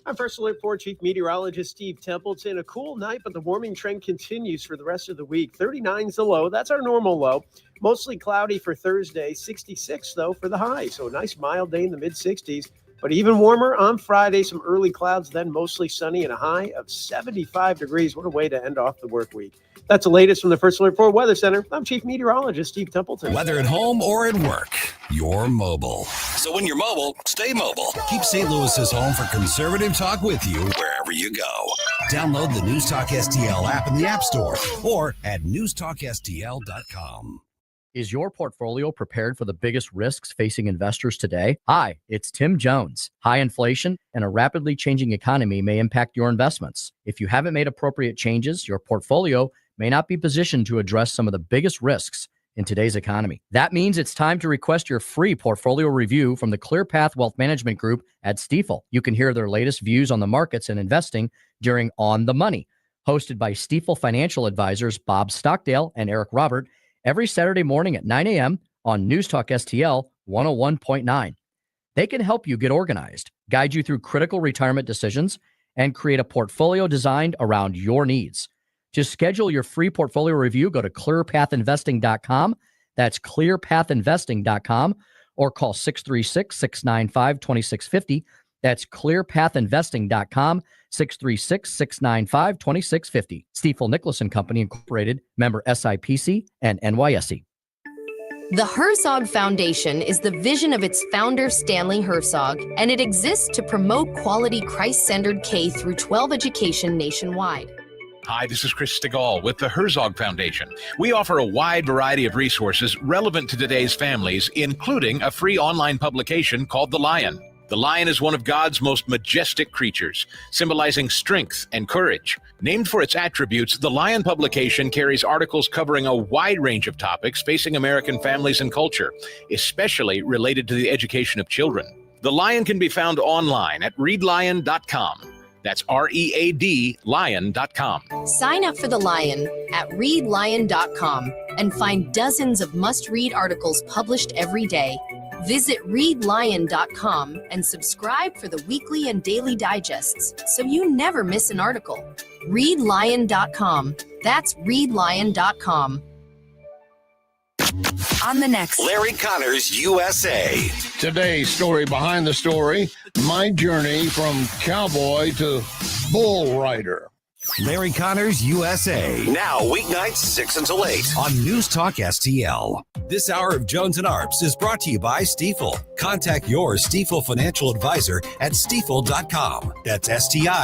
I'm First Alert 4 Chief Meteorologist Steve Templeton. A cool night, but the warming trend continues for the rest of the week. 39 is the low. That's our normal low. Mostly cloudy for Thursday. 66, though, for the high. So a nice mild day in the mid-60s. But even warmer on Friday. Some early clouds, then mostly sunny and a high of 75 degrees. What a way to end off the work week. That's the latest from the First Alert 4 Weather Center. I'm Chief Meteorologist Steve Templeton.
Whether at home or at work, you're mobile. So when you're mobile, stay mobile. Keep St. Louis's home for conservative talk with you wherever you go. Download the News Talk STL app in the App Store or at newstalkstl.com.
Is your portfolio prepared for the biggest risks facing investors today? Hi, it's Tim Jones. High inflation and a rapidly changing economy may impact your investments. If you haven't made appropriate changes, your portfolio may not be positioned to address some of the biggest risks in today's economy. That means it's time to request your free portfolio review from the ClearPath Wealth Management Group at Stifel. You can hear their latest views on the markets and investing during On the Money, hosted by Stifel financial advisors Bob Stockdale and Eric Robert, every Saturday morning at 9 a.m. on News Talk STL 101.9. They can help you get organized, guide you through critical retirement decisions, and create a portfolio designed around your needs. To schedule your free portfolio review, go to clearpathinvesting.com. That's clearpathinvesting.com, or call 636-695-2650. That's clearpathinvesting.com, 636-695-2650. Stifel Nicholas & Company Incorporated, member SIPC and NYSE.
The Herzog Foundation is the vision of its founder, Stanley Herzog, and it exists to promote quality Christ-centered K-12 education nationwide.
Hi, this is Chris Stigall with the Herzog Foundation. We offer a wide variety of resources relevant to today's families, including a free online publication called The Lion. The lion is one of God's most majestic creatures, symbolizing strength and courage. Named for its attributes, the Lion publication carries articles covering a wide range of topics facing American families and culture, especially related to the education of children. The Lion can be found online at readlion.com. That's READ lion.com.
Sign up for The Lion at readlion.com and find dozens of must-read articles published every day. Visit readlion.com and subscribe for the weekly and daily digests so you never miss an article. Readlion.com. That's readlion.com.
On the next Larry Connors USA.
Today's story behind the story, my journey from cowboy to bull rider.
Larry Connors USA. Now weeknights 6 until 8 on News Talk STL. This hour of Jones and Arps is brought to you by Stifel. Contact your Stifel financial advisor at stifel.com. That's STIFEL.com.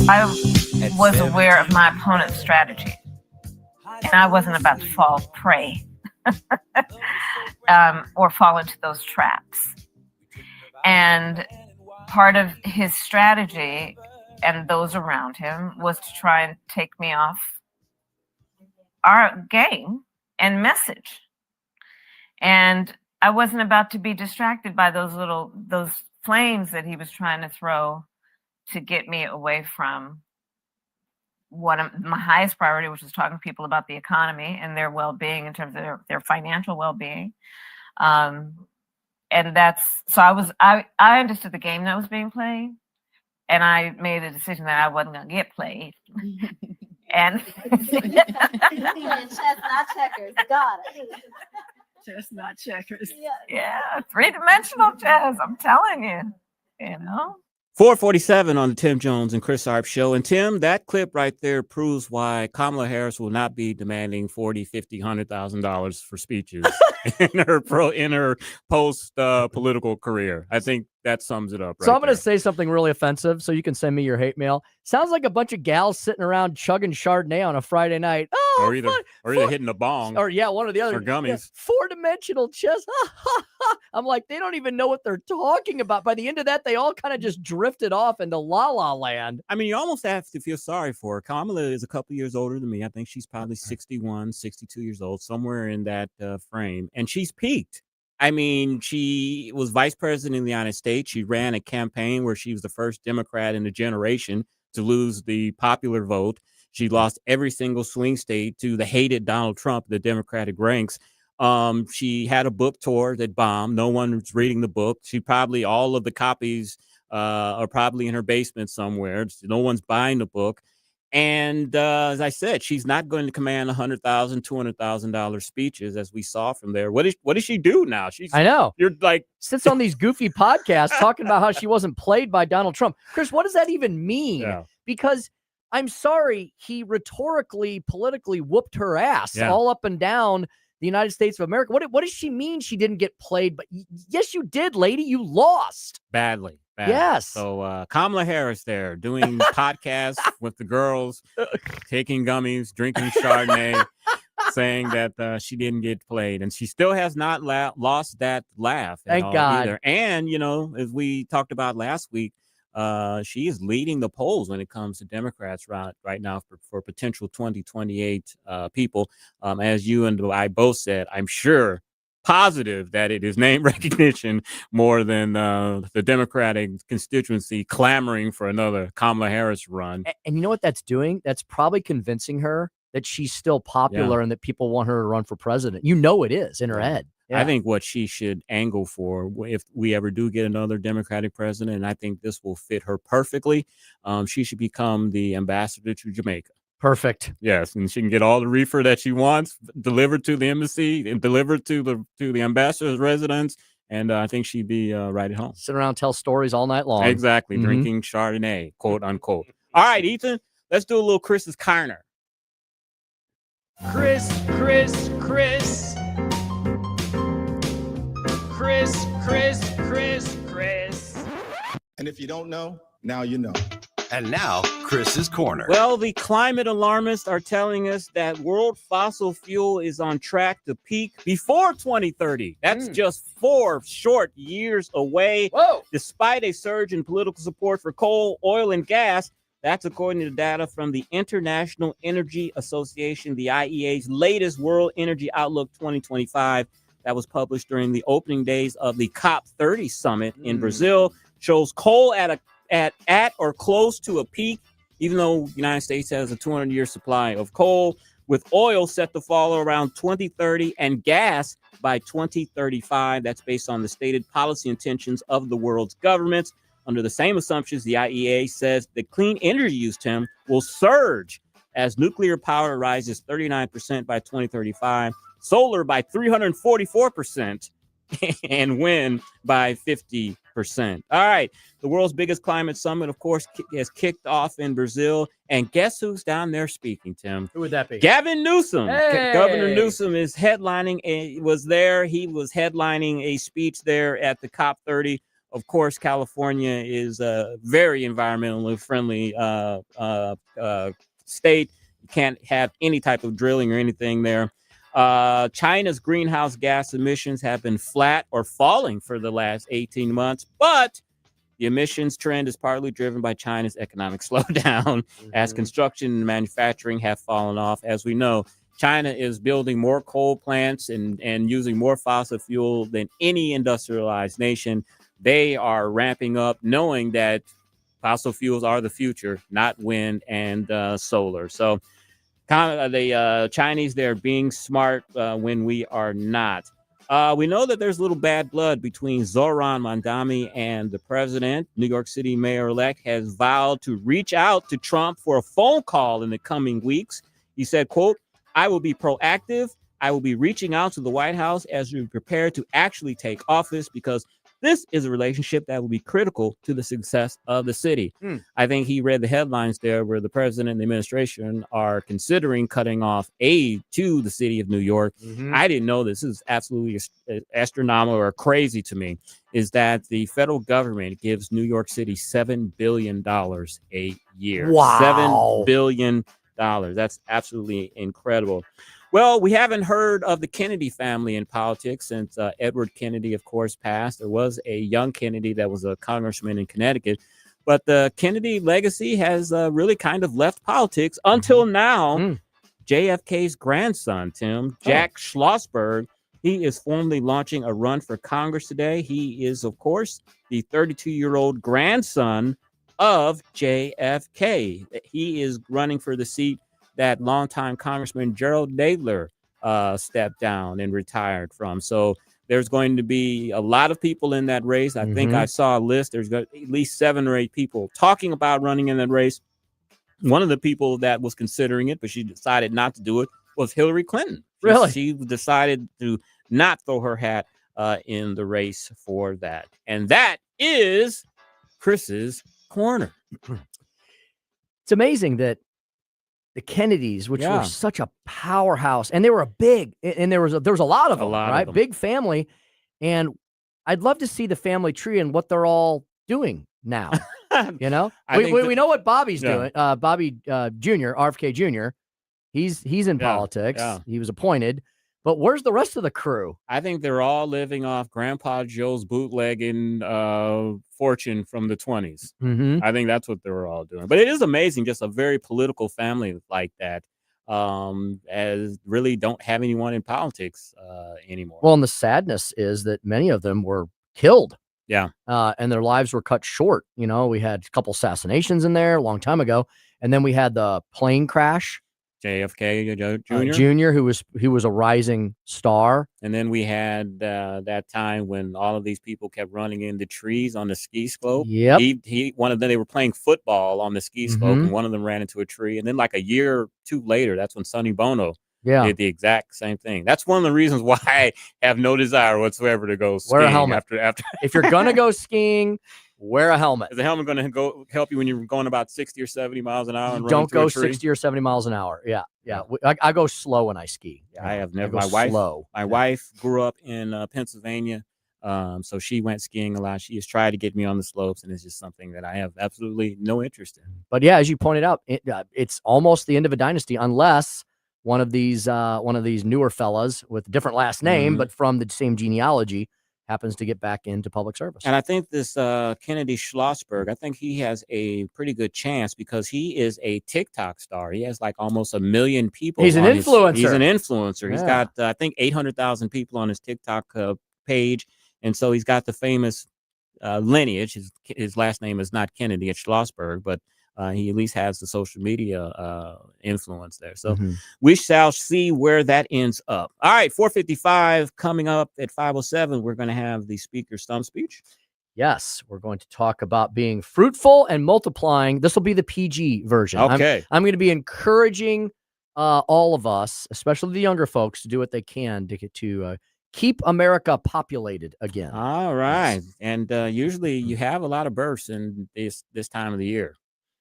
I was aware of my opponent's strategy, and I wasn't about to fall prey or fall into those traps. And part of his strategy and those around him was to try and take me off our game and message. And I wasn't about to be distracted by those flames that he was trying to throw to get me away from my highest priority, which was talking to people about the economy and their well-being in terms of their financial well-being. And I understood the game that was being played, and I made a decision that I wasn't going to get played. And
chess, not checkers. Got it.
chess, not checkers. Yeah, three-dimensional chess. I'm telling you, you know.
447 on the Tim Jones and Chris Arps show. And Tim, that clip right there proves why Kamala Harris will not be demanding $40,000, $50,000, $100,000 for speeches in her post political career. I think that sums it up.
So I'm going to say something really offensive so you can send me your hate mail. Sounds like a bunch of gals sitting around chugging Chardonnay on a Friday night. Oh,
or either hitting a bong.
Or one or the other.
Or gummies.
Yeah, four-dimensional chess. I'm like, they don't even know what they're talking about. By the end of that, they all kind of just drifted off into La La Land.
I mean, you almost have to feel sorry for her. Kamala is a couple years older than me. I think she's probably 61, 62 years old, somewhere in that frame. And she's peaked. I mean, she was vice president of the United States. She ran a campaign where she was the first Democrat in a generation to lose the popular vote. She lost every single swing state to the hated Donald Trump, the Democratic ranks. She had a book tour that bombed. No one was reading the book. All of the copies are probably in her basement somewhere. No one's buying the book. And as I said, she's not going to command $100,000, $200,000 speeches, as we saw from there. What does she do now?
I know.
You're like
sits on these goofy podcasts talking about how she wasn't played by Donald Trump. Chris, what does that even mean?
Yeah.
Because I'm sorry, he rhetorically, politically whooped her ass all up and down the United States of America. What does she mean she didn't get played? But yes, you did, lady. You lost
badly.
Yes.
So Kamala Harris there doing podcasts with the girls, taking gummies, drinking Chardonnay, saying that she didn't get played. And she still has not lost that laugh.
Thank God.
Either. And, as we talked about last week, she is leading the polls when it comes to Democrats right now for potential 2028 people. As you and I both said, I'm positive that it is name recognition more than the Democratic constituency clamoring for another Kamala Harris run.
And you know what that's doing? That's probably convincing her that she's still popular and that people want her to run for president. It is in her head. Yeah.
I think what she should angle for, if we ever do get another Democratic president, and I think this will fit her perfectly, she should become the ambassador to Jamaica.
Perfect.
Yes, and she can get all the reefer that she wants delivered to the embassy and delivered to the ambassador's residence, And I think she'd be right at home.
Sit around, tell stories all night long.
Exactly.
Mhm.
Drinking Chardonnay, quote unquote. All right, Ethan, let's do a little Chris's Corner.
Chris.
And if you don't know, now you know.
And now, Chris's Corner.
Well, the climate alarmists are telling us that world fossil fuel is on track to peak before 2030. That's just 4 short years away.
Whoa!
Despite a surge in political support for coal, oil, and gas, that's according to data from the International Energy Association, the IEA's latest World Energy Outlook 2025 that was published during the opening days of the COP30 summit in Brazil, shows coal at or close to a peak, even though the United States has a 200-year supply of coal, with oil set to fall around 2030 and gas by 2035. That's based on the stated policy intentions of the world's governments. Under the same assumptions, the IEA says the clean energy use, Tim, will surge as nuclear power rises 39% by 2035, solar by 344%, and wind by 50%. All right. The world's biggest climate summit, of course, has kicked off in Brazil. And guess who's down there speaking, Tim?
Who would that be?
Gavin Newsom.
Hey!
Governor Newsom is headlining, was there. He was headlining a speech there at the COP30. Of course, California is a very environmentally friendly state. You can't have any type of drilling or anything there. China's greenhouse gas emissions have been flat or falling for the last 18 months, but the emissions trend is partly driven by China's economic slowdown as construction and manufacturing have fallen off. As we know, China is building more coal plants and using more fossil fuel than any industrialized nation. They are ramping up, knowing that fossil fuels are the future, not wind and solar. So the Chinese, they're being smart when we are not. We know that there's a little bad blood between Zoran Mandami and the president. New York City mayor-elect has vowed to reach out to Trump for a phone call in the coming weeks. He said, quote, "I will be proactive. I will be reaching out to the White House as we prepare to actually take office because this is a relationship that will be critical to the success of the city." I think he read the headlines there where the president and the administration are considering cutting off aid to the city of New York. I didn't know this. This is absolutely astronomical or crazy to me, is that the federal government gives New York City $7 billion a year.
Wow.
$7 billion. That's absolutely incredible. Well, we haven't heard of the Kennedy family in politics since Edward Kennedy, of course, passed. There was a young Kennedy that was a congressman in Connecticut. But the Kennedy legacy has really kind of left politics until now. JFK's grandson, Tim, Jack Schlossberg, he is formally launching a run for Congress today. He is, of course, the 32-year-old grandson of JFK. He is running for the seat that longtime Congressman Gerald Nadler stepped down and retired from. So there's going to be a lot of people in that race. I think I saw a list. There's at least 7 or 8 people talking about running in that race. One of the people that was considering it, but she decided not to do it, was Hillary Clinton.
Really?
She decided to not throw her hat in the race for that. And that is Chris's Corner.
It's amazing that the Kennedys, which
Yeah.
were such a powerhouse, and they were a big, and there was a lot of them, right? Big family, and I'd love to see the family tree and what they're all doing now. You know, we know what Bobby's doing. Bobby Jr., RFK Jr. He's in politics.
yeah.
He was appointed, but where's the rest of the crew?
I think they're all living off Grandpa Joe's bootlegging fortune from the 20s. I think that's what they're all doing. But it is amazing, just a very political family like that, as really don't have anyone in politics anymore.
Well, and the sadness is that many of them were killed.
Yeah.
And their lives were cut short. You know, we had a couple assassinations in there a long time ago. And then we had the plane crash.
JFK Jr.
Jr., who was a rising star.
And then we had that time when all of these people kept running into trees on the ski slope.
Yep.
One of them, they were playing football on the ski slope, and one of them ran into a tree. And then like a year or two later, that's when Sonny Bono did the exact same thing. That's one of the reasons why I have no desire whatsoever to go skiing.
Wear a helmet.
After
If you're gonna go skiing, wear a helmet.
Is the helmet going to go help you when you're going about 60 or 70 miles an hour? And
Don't go
a tree?
60 or 70 miles an hour. Yeah. I go slow when I ski.
I have never.
My
wife grew up in Pennsylvania, so she went skiing a lot. She has tried to get me on the slopes, and it's just something that I have absolutely no interest in.
But yeah, as you pointed out, it's almost the end of a dynasty unless one of these newer fellas with a different last name, but from the same genealogy, happens to get back into public service.
And I think this Kennedy Schlossberg, I think he has a pretty good chance because he is a TikTok star. He has like almost 1 million people.
He's an influencer.
He's an influencer. He's
Yeah.
got, I think, 800,000 people on his TikTok page. And so he's got the famous lineage. His last name is not Kennedy, it's Schlossberg, but he at least has the social media influence there. So we shall see where that ends up. All right, 4:55 coming up at 5:07. We're going to have the speaker stump speech.
Yes, we're going to talk about being fruitful and multiplying. This will be the PG version.
Okay.
I'm going to be encouraging all of us, especially the younger folks, to do what they can to get to keep America populated again.
All right. And usually you have a lot of births in this time of the year.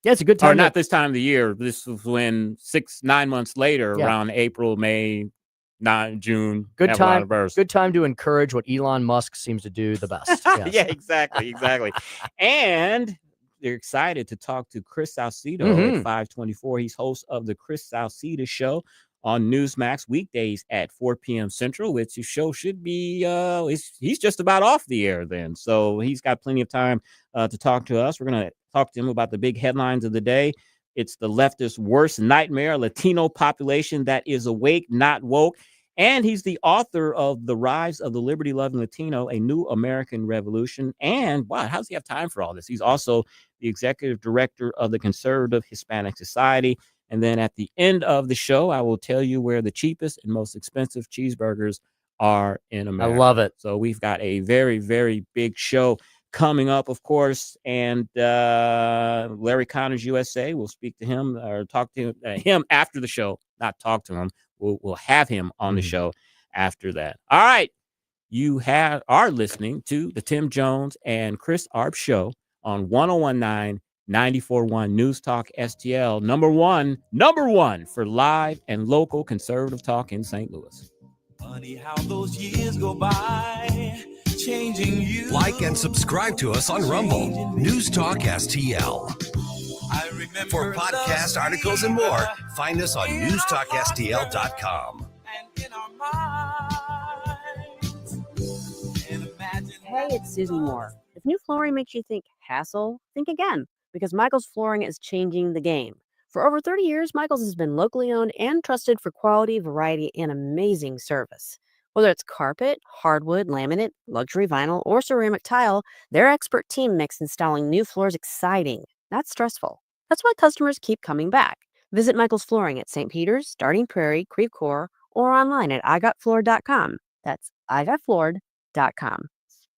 Yeah, it's a good time.
Or not this time of the year. This was when 9 months later, around April, May, June.
Good
have a lot
time.
of births.
Good time to encourage what Elon Musk seems to do the best. Yes.
Yeah, exactly. And they're excited to talk to Chris Salcedo at 5:24. He's host of the Chris Salcedo Show on Newsmax weekdays at 4 p.m. Central, which his show should be, he's just about off the air then. So he's got plenty of time to talk to us. We're going to talk to him about the big headlines of the day. It's the leftist worst nightmare, Latino population that is awake, not woke. And he's the author of The Rise of the Liberty-Loving Latino, A New American Revolution. And wow, how does he have time for all this? He's also the executive director of the Conservative Hispanic Society. And then at the end of the show, I will tell you where the cheapest and most expensive cheeseburgers are in America.
I love it.
So we've got a very, very big show coming up, of course. And Larry Connors USA, we'll speak to him or talk to him after the show, not talk to him. We'll have him on the show after that. All right. You are listening to the Tim Jones and Chris Arps show on 1019 94.1 News Talk STL, number one for live and local conservative talk in St. Louis.
Funny how those years go by, changing you. Like and subscribe to us on Rumble, News Talk STL. For podcast articles and more, find us on newstalkstl.com.
Hey, it's Susan Moore. If new flooring makes you think hassle, think again, because Michael's Flooring is changing the game. For over 30 years, Michael's has been locally owned and trusted for quality, variety, and amazing service. Whether it's carpet, hardwood, laminate, luxury vinyl, or ceramic tile, their expert team makes installing new floors exciting, not stressful. That's why customers keep coming back. Visit Michael's Flooring at St. Peter's, Starting Prairie, Creve Coeur, or online at igotfloored.com. That's igotfloored.com.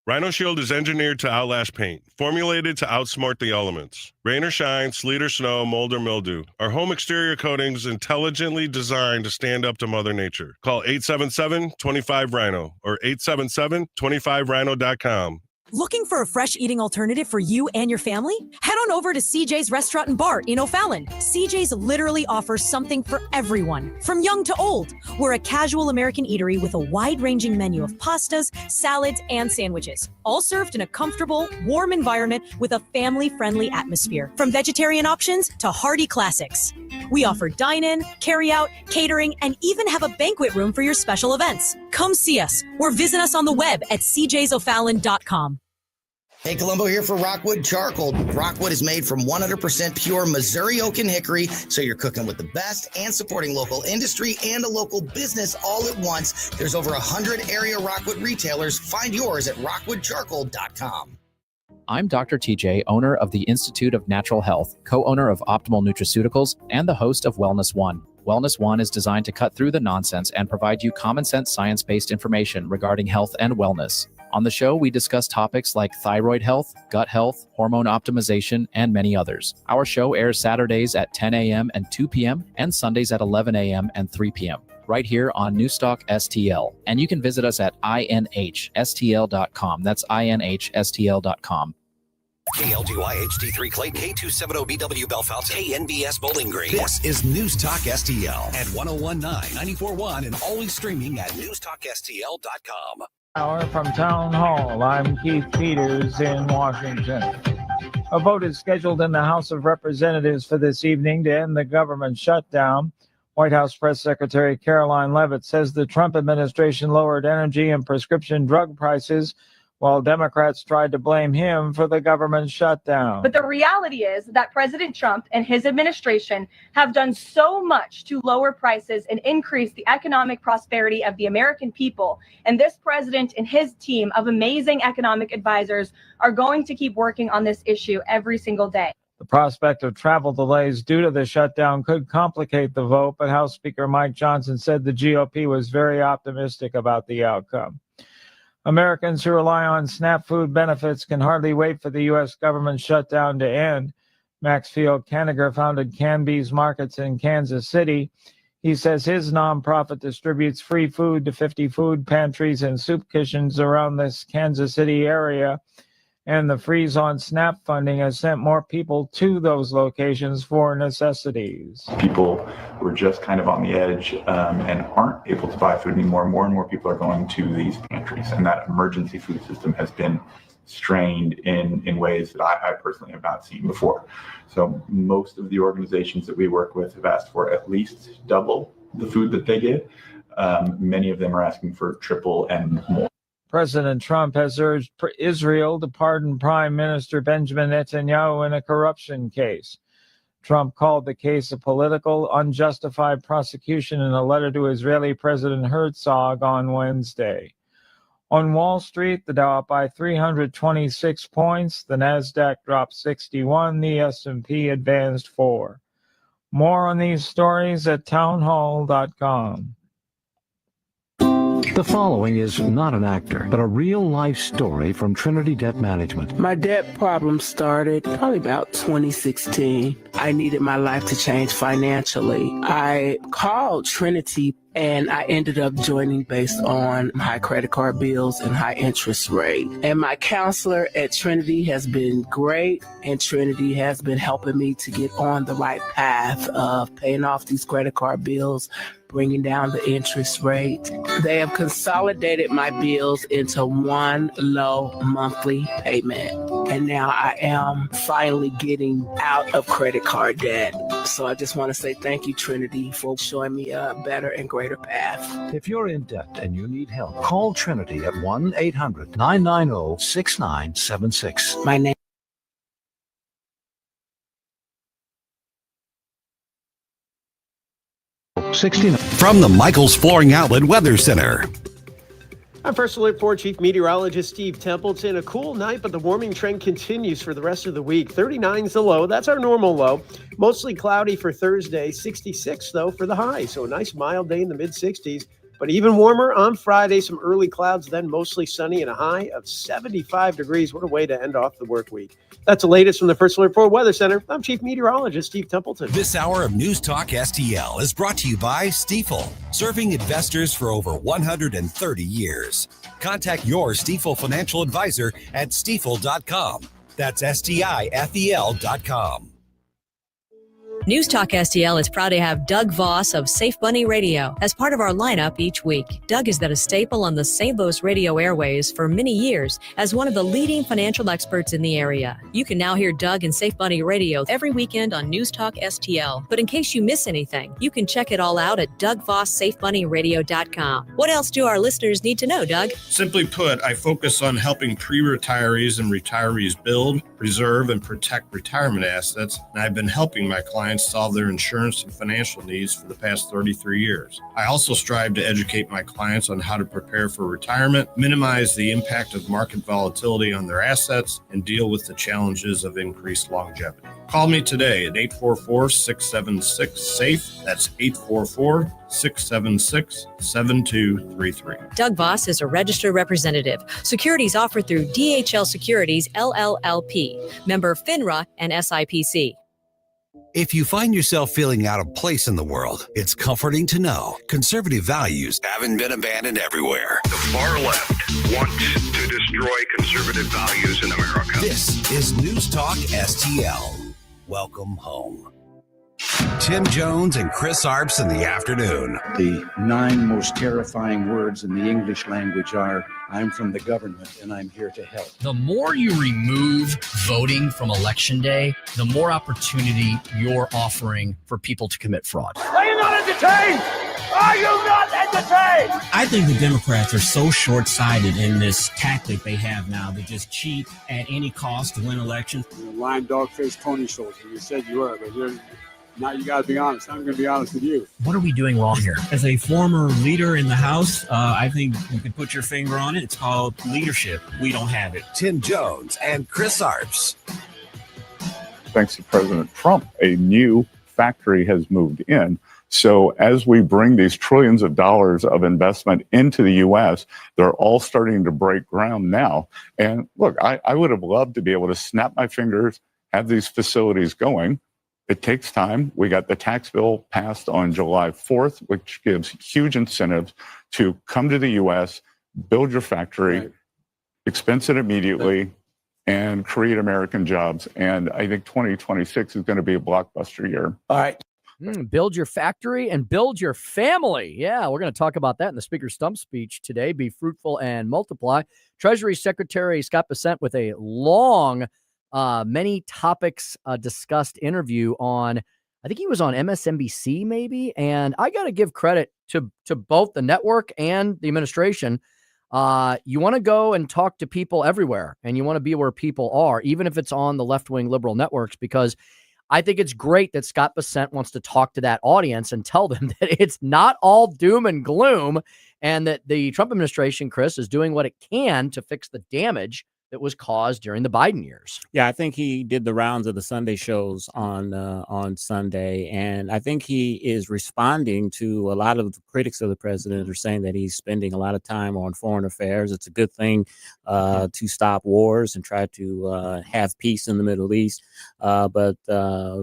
Rhino Shield is engineered to outlast paint, formulated to outsmart the elements. Rain or shine, sleet or snow, mold or mildew. Our home exterior coatings intelligently designed to stand up to Mother Nature. Call 877-25-RHINO or 877-25rhino.com.
Looking for a fresh eating alternative for you and your family? Head on over to CJ's Restaurant and Bar in O'Fallon. CJ's literally offers something for everyone, from young to old. We're a casual American eatery with a wide-ranging menu of pastas, salads, and sandwiches, all served in a comfortable, warm environment with a family-friendly atmosphere. From vegetarian options to hearty classics. We offer dine-in, carry-out, catering, and even have a banquet room for your special events. Come see us or visit us on the web at cjsofallon.com.
Hey, Columbo here for Rockwood Charcoal. Rockwood is made from 100% pure Missouri oak and hickory, so you're cooking with the best and supporting local industry and a local business all at once. There's over 100 area Rockwood retailers. Find yours at rockwoodcharcoal.com.
I'm Dr. TJ, owner of the Institute of Natural Health, co-owner of Optimal Nutraceuticals, and the host of Wellness One. Wellness One is designed to cut through the nonsense and provide you common sense, science-based information regarding health and wellness. On the show, we discuss topics like thyroid health, gut health, hormone optimization, and many others. Our show airs Saturdays at 10 a.m. and 2 p.m. and Sundays at 11 a.m. and 3 p.m. right here on Newstalk STL. And you can visit us at inhstl.com. That's inhstl.com.
KLGY HD3 Clay, K270BW Bellefonte, KNBS Bowling Green. This is News Talk STL at 1019, 94.1, and always streaming at newstalkstl.com.
Hour from Town Hall. I'm Keith Peters in Washington. A vote is scheduled in the House of Representatives for this evening to end the government shutdown. White House Press Secretary Caroline Leavitt says the Trump administration lowered energy and prescription drug prices while Democrats tried to blame him for the government shutdown.
But the reality is that President Trump and his administration have done so much to lower prices and increase the economic prosperity of the American people. And this president and his team of amazing economic advisors are going to keep working on this issue every single day.
The prospect of travel delays due to the shutdown could complicate the vote, but House Speaker Mike Johnson said the GOP was very optimistic about the outcome. Americans who rely on SNAP food benefits can hardly wait for the U.S. government shutdown to end. Maxfield Kanigher founded Canby's Markets in Kansas City. He says his nonprofit distributes free food to 50 food pantries and soup kitchens around this Kansas City area. And the freeze on SNAP funding has sent more people to those locations for necessities.
People were just kind of on the edge and aren't able to buy food anymore. More and more people are going to these pantries, and that emergency food system has been strained in ways that I personally have not seen before. So most of the organizations that we work with have asked for at least double the food that they get. Many of them are asking for triple and more.
President Trump has urged Israel to pardon Prime Minister Benjamin Netanyahu in a corruption case. Trump called the case a political, unjustified prosecution in a letter to Israeli President Herzog on Wednesday. On Wall Street, the Dow up by 326 points, the Nasdaq dropped 61, the S&P advanced 4. More on these stories at townhall.com.
The following is not an actor, but a real-life story from Trinity Debt Management.
My debt problem started probably about 2016. I needed my life to change financially. I called Trinity and I ended up joining based on high credit card bills and high interest rate. And my counselor at Trinity has been great, and Trinity has been helping me to get on the right path of paying off these credit card bills, bringing down the interest rate. They have consolidated my bills into one low monthly payment. And now I am finally getting out of credit card debt. So I just want to say thank you, Trinity, for showing me a better and greater path.
If you're in debt and you need help, call Trinity at 1-800-990-6976.
My name.
From the Michaels Flooring Outlet Weather Center.
I'm First Alert 4 Chief Meteorologist Steve Templeton. A cool night, but the warming trend continues for the rest of the week. 39 is the low. That's our normal low. Mostly cloudy for Thursday. 66, though, for the high. So a nice mild day in the mid-60s. But even warmer on Friday. Some early clouds, then mostly sunny and a high of 75 degrees. What a way to end off the work week. That's the latest from the First Alert 4 Weather Center. I'm Chief Meteorologist Steve Templeton.
This hour of News Talk STL is brought to you by Stifel, serving investors for over 130 years. Contact your Stifel financial advisor at stifel.com. That's STIFEL.com.
News Talk STL is proud to have Doug Voss of Safe Bunny Radio as part of our lineup each week. Doug has been a staple on the St. Louis radio airways for many years as one of the leading financial experts in the area. You can now hear Doug and Safe Bunny Radio every weekend on News Talk STL. But in case you miss anything, you can check it all out at DougVossSafeBunnyRadio.com. What else do our listeners need to know, Doug?
Simply put, I focus on helping pre-retirees and retirees build, preserve, and protect retirement assets, and I've been helping my clients solve their insurance and financial needs for the past 33 years. I also strive to educate my clients on how to prepare for retirement, minimize the impact of market volatility on their assets, and deal with the challenges of increased longevity. Call me today at 844-676-SAFE. That's 844-676-7233.
Doug Voss is a registered representative. Securities offered through DHL Securities, LLLP. Member FINRA and SIPC.
If you find yourself feeling out of place in the world, it's comforting to know conservative values haven't been abandoned everywhere.
The far left wants to destroy conservative values in America.
This is News Talk STL. Welcome home. Tim Jones and Chris Arps in the afternoon.
The 9 most terrifying words in the English language are, I'm from the government and I'm here to help.
The more you remove voting from Election Day, the more opportunity you're offering for people to commit fraud.
Are you not entertained? Are you not entertained?
I think the Democrats are so short-sighted in this tactic they have now to just cheat at any cost to win elections.
You're a lying dog-faced pony soldier. You said you were, but now you got to be honest. I'm going to be honest with you.
What are we doing wrong here?
As a former leader in the House, I think you can put your finger on it. It's called leadership. We don't have it.
Tim Jones and Chris Arps.
Thanks to President Trump, a new factory has moved in. So as we bring these trillions of dollars of investment into the U.S., they're all starting to break ground now. And look, I would have loved to be able to snap my fingers, have these facilities going. It takes time. We got the tax bill passed on July 4th, which gives huge incentives to come to the U.S., build your factory, expense it immediately, and create American jobs. And I think 2026 is going to be a blockbuster year.
All right. Build your factory and build your family. Yeah, we're going to talk about that in the Speaker's stump speech today. Be fruitful and multiply. Treasury Secretary Scott Bessent with a long many topics discussed interview on, I think he was on MSNBC maybe. And I got to give credit to both the network and the administration. You want to go and talk to people everywhere, and you want to be where people are, even if it's on the left-wing liberal networks, because I think it's great that Scott Bessent wants to talk to that audience and tell them that it's not all doom and gloom, and that the Trump administration, Chris, is doing what it can to fix the damage that was caused during the Biden years.
Yeah, I think he did the rounds of the Sunday shows on Sunday, and I think he is responding to a lot of the critics of the president are saying that he's spending a lot of time on foreign affairs. It's a good thing to stop wars and try to have peace in the Middle East. But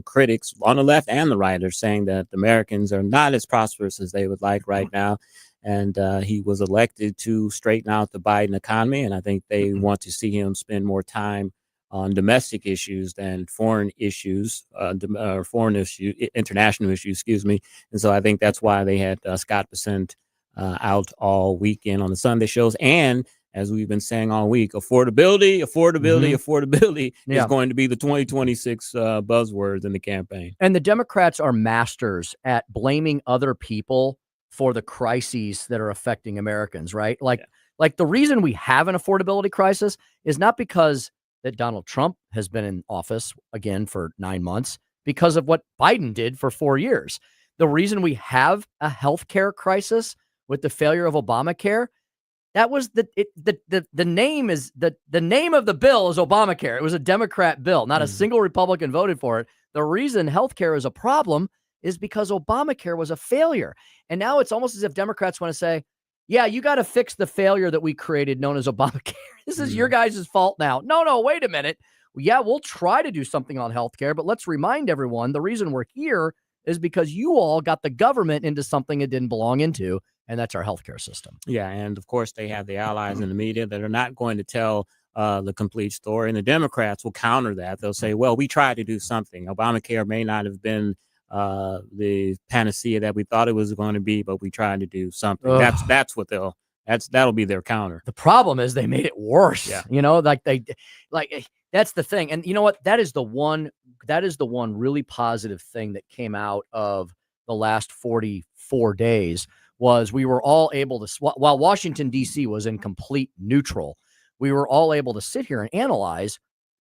critics on the left and the right are saying that Americans are not as prosperous as they would like right now. And he was elected to straighten out the Biden economy. And I think they want to see him spend more time on domestic issues than foreign issues, international issues, excuse me. And so I think that's why they had Scott Bessent out all weekend on the Sunday shows. And as we've been saying all week, affordability is going to be the 2026 buzzwords in the campaign.
And the Democrats are masters at blaming other people for the crises that are affecting Americans, right? Like the reason we have an affordability crisis is not because that Donald Trump has been in office again for 9 months, because of what Biden did for 4 years. The reason we have a healthcare crisis with the failure of Obamacare, that was the name is the name of the bill is Obamacare. It was a Democrat bill. Not a single Republican voted for it. The reason healthcare is a problem is because Obamacare was a failure. And now it's almost as if Democrats want to say, yeah, you got to fix the failure that we created known as Obamacare. This is your guys' fault now. No, wait a minute. Yeah, we'll try to do something on healthcare, but let's remind everyone the reason we're here is because you all got the government into something it didn't belong into, and that's our healthcare system.
Yeah, and of course they have the allies in the media that are not going to tell the complete story, and the Democrats will counter that. They'll say, well, we tried to do something. Obamacare may not have been the panacea that we thought it was going to be, but we tried to do something. That's what that'll be their counter.
The problem is they made it worse. Yeah. That's the thing. And you know what? That is the one really positive thing that came out of the last 44 days was we were all able to, while Washington, D.C. was in complete neutral, we were all able to sit here and analyze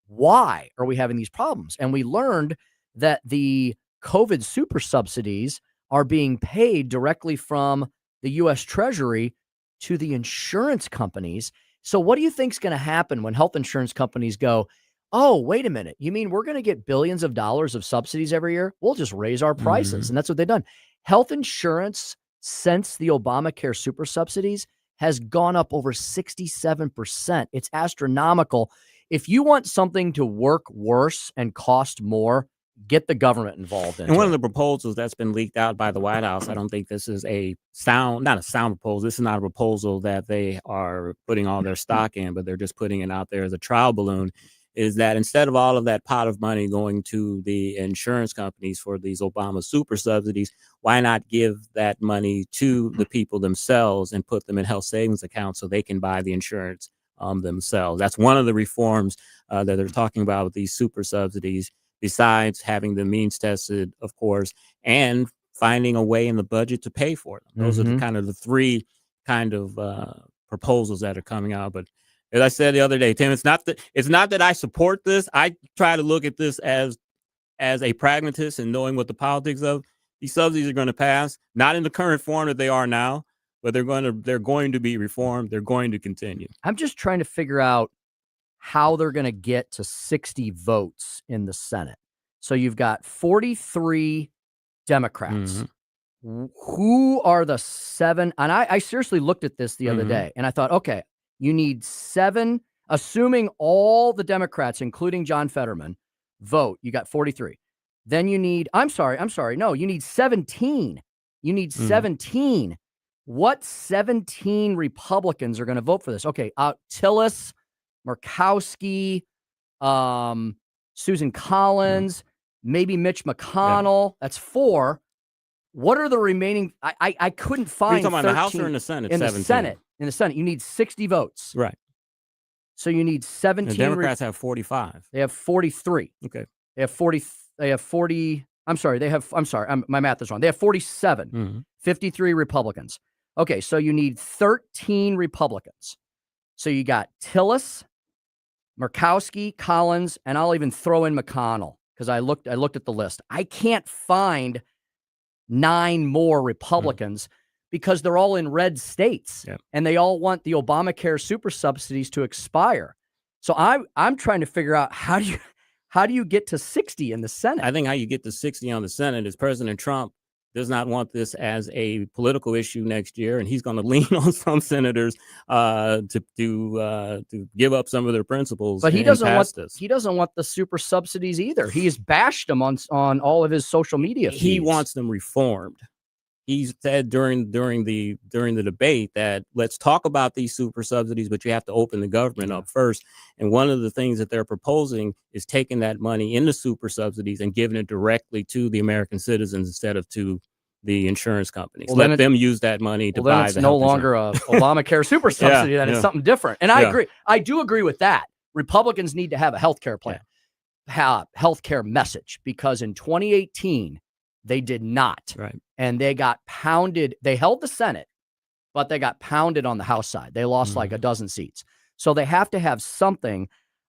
why are we having these problems. And we learned that the COVID super subsidies are being paid directly from the U.S. Treasury to the insurance companies. So what do you think is going to happen when health insurance companies go, oh, wait a minute, you mean we're going to get billions of dollars of subsidies every year? We'll just raise our prices. And that's what they've done. Health insurance since the Obamacare super subsidies has gone up over 67%. It's astronomical. If you want something to work worse and cost more, get the government involved in.
And one of the proposals that's been leaked out by the White House, I don't think this is not a sound proposal. This is not a proposal that they are putting all their stock in, but they're just putting it out there as a trial balloon, is that instead of all of that pot of money going to the insurance companies for these Obama super subsidies, why not give that money to the people themselves and put them in health savings accounts so they can buy the insurance themselves? That's one of the reforms that they're talking about with these super subsidies, besides having the means tested, of course, and finding a way in the budget to pay for them. Those are the three kind of proposals that are coming out. But as I said the other day, Tim, it's not that I support this. I try to look at this as a pragmatist and knowing what the politics of these subsidies are going to pass, not in the current form that they are now, but they're going to be reformed. They're going to continue.
I'm just trying to figure out how they're going to get to 60 votes in the Senate. So you've got 43 Democrats. Who are the 7? And I seriously looked at this the other day, and I thought, okay, you need 7, assuming all the Democrats, including John Fetterman, vote. You got 43. Then you need, I'm sorry. No, you need 17. You need 17. What 17 Republicans are going to vote for this? Okay, Tillis, Murkowski, Susan Collins, maybe Mitch McConnell. Yeah. That's 4. What are the remaining? I couldn't find.
You're talking about in the House or in the Senate?
In 17. In the Senate, you need 60 votes.
Right.
So you need 17.
The Democrats have 45.
They have 43.
Okay.
They have 40. They have 40. I'm sorry. My math is wrong. They have 47. 53 Republicans. Okay. So you need 13 Republicans. So you got Tillis, Murkowski, Collins, and I'll even throw in McConnell because I looked at the list. I can't find 9 more Republicans because they're all in red states and they all want the Obamacare super subsidies to expire. So I'm trying to figure out how do you get to 60 in the Senate?
I think how you get to 60 on the Senate is President Trump does not want this as a political issue next year, and he's going to lean on some senators to give up some of their principles.
But he doesn't want the super subsidies either. He's bashed them on all of his social media feeds.
He wants them reformed. He said during the debate that let's talk about these super subsidies, but you have to open the government up first. And one of the things that they're proposing is taking that money in the super subsidies and giving it directly to the American citizens instead of to the insurance companies.
Well,
let them use that money to buy
it's no longer a Obamacare super subsidy. Then it's something different. And I agree. I do agree with that. Republicans need to have a healthcare plan, have healthcare message, because in 2018 they did not.
Right.
And they got pounded. They held the Senate, but they got pounded on the House side. They lost like a dozen seats. So they have to have something.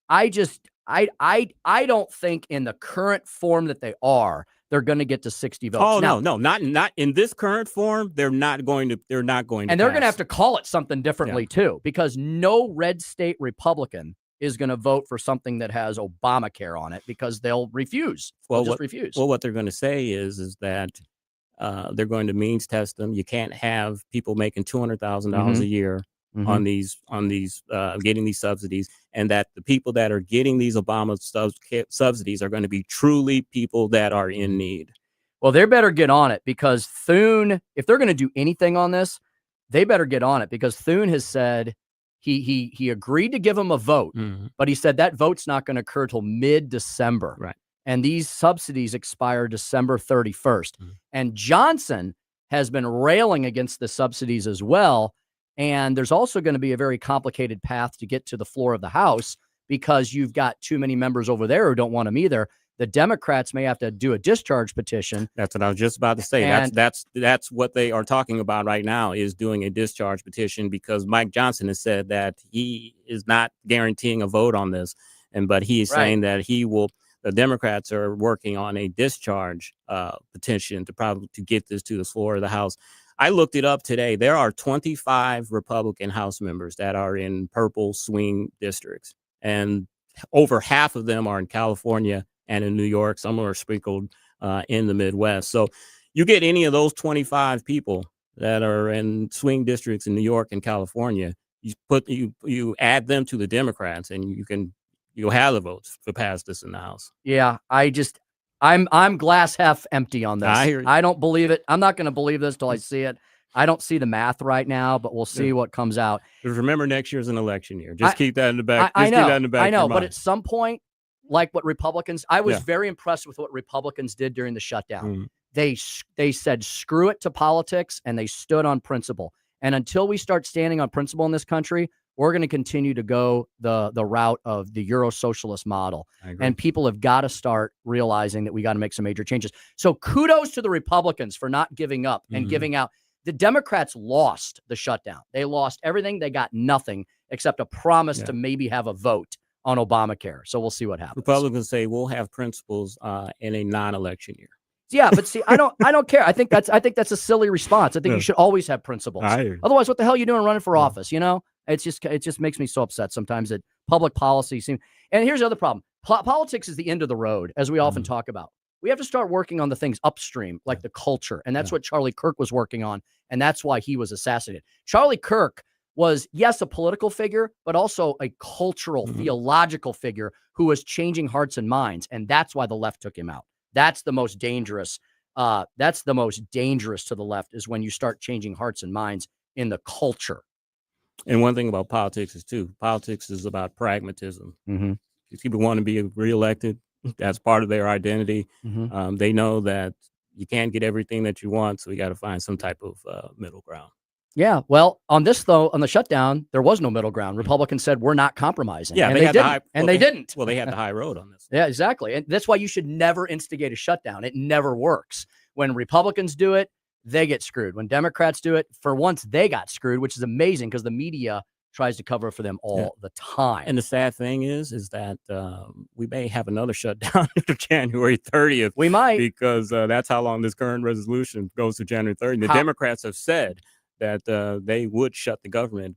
I don't think in the current form that they are, they're going to get to 60 votes.
Oh, now, no, not in this current form. They're not going to. And
they're going to have to call it something differently too, because no red state Republican is going to vote for something that has Obamacare on it because they'll refuse. Refuse.
Well, what they're going to say is that they're going to means test them. You can't have people making $200,000 a year on these getting these subsidies, and that the people that are getting these Obama subsidies are going to be truly people that are in need.
Well, they better get on it, because Thune, if they're going to do anything on this, they better get on it, because Thune has said he agreed to give them a vote, but he said that vote's not going to occur till mid-December.
Right.
And these subsidies expire December 31st. And Johnson has been railing against the subsidies as well. And there's also going to be a very complicated path to get to the floor of the House, because you've got too many members over there who don't want them either. The Democrats may have to do a discharge petition.
That's what I was just about to say. That's what they are talking about right now, is doing a discharge petition, because Mike Johnson has said that he is not guaranteeing a vote on this. But he is saying that the Democrats are working on a discharge petition to get this to the floor of the House. I looked it up today. There are 25 Republican House members that are in purple swing districts, and over half of them are in California and in New York. Some are sprinkled in the Midwest. So you get any of those 25 people that are in swing districts in New York and California, you add them to the Democrats, and you'll have the votes to pass this in the House.
Yeah, I I'm glass half empty on this.
I hear you.
I don't believe it. I'm not going to believe this till I see it. I don't see the math right now, but we'll see what comes out.
Just remember, next year's an election year. Just keep that in the back.
I know.
Keep that in the back
I know.
of your
But
mind.
at some point, like what Republicans, I was very impressed with what Republicans did during the shutdown. They said screw it to politics, and they stood on principle. And until we start standing on principle in this country, we're going to continue to go the route of the Euro socialist model. And people have got to start realizing that we got to make some major changes. So kudos to the Republicans for not giving up and giving out. The Democrats lost the shutdown. They lost everything. They got nothing except a promise to maybe have a vote on Obamacare. So we'll see what happens.
Republicans say we'll have principles in a non-election year.
Yeah, but see, I don't care. I think that's a silly response. I think you should always have principles. Otherwise, what the hell are you doing running for office? You know, it just makes me so upset sometimes that public policy seems. And here's the other problem: politics is the end of the road, as we often talk about. We have to start working on the things upstream, like the culture, and that's what Charlie Kirk was working on, and that's why he was assassinated. Charlie Kirk was, yes, a political figure, but also a cultural, theological figure who was changing hearts and minds, and that's why the left took him out. That's the most dangerous. That's the most dangerous to the left, is when you start changing hearts and minds in the culture.
And one thing about politics is about pragmatism. If people want to be reelected, that's part of their identity. They know that you can't get everything that you want, so you got to find some type of middle ground.
Yeah, well, on this though, on the shutdown, there was no middle ground. Republicans said we're not compromising.
Yeah,
and they didn't. They didn't.
Well, they had the high road on this.
Yeah, exactly. And that's why you should never instigate a shutdown. It never works. When Republicans do it, they get screwed. When Democrats do it, for once, they got screwed, which is amazing because the media tries to cover for them all the time.
And the sad thing is that we may have another shutdown after January 30th.
We might.
Because that's how long this current resolution goes to January 30th. The Democrats have said that they would shut the government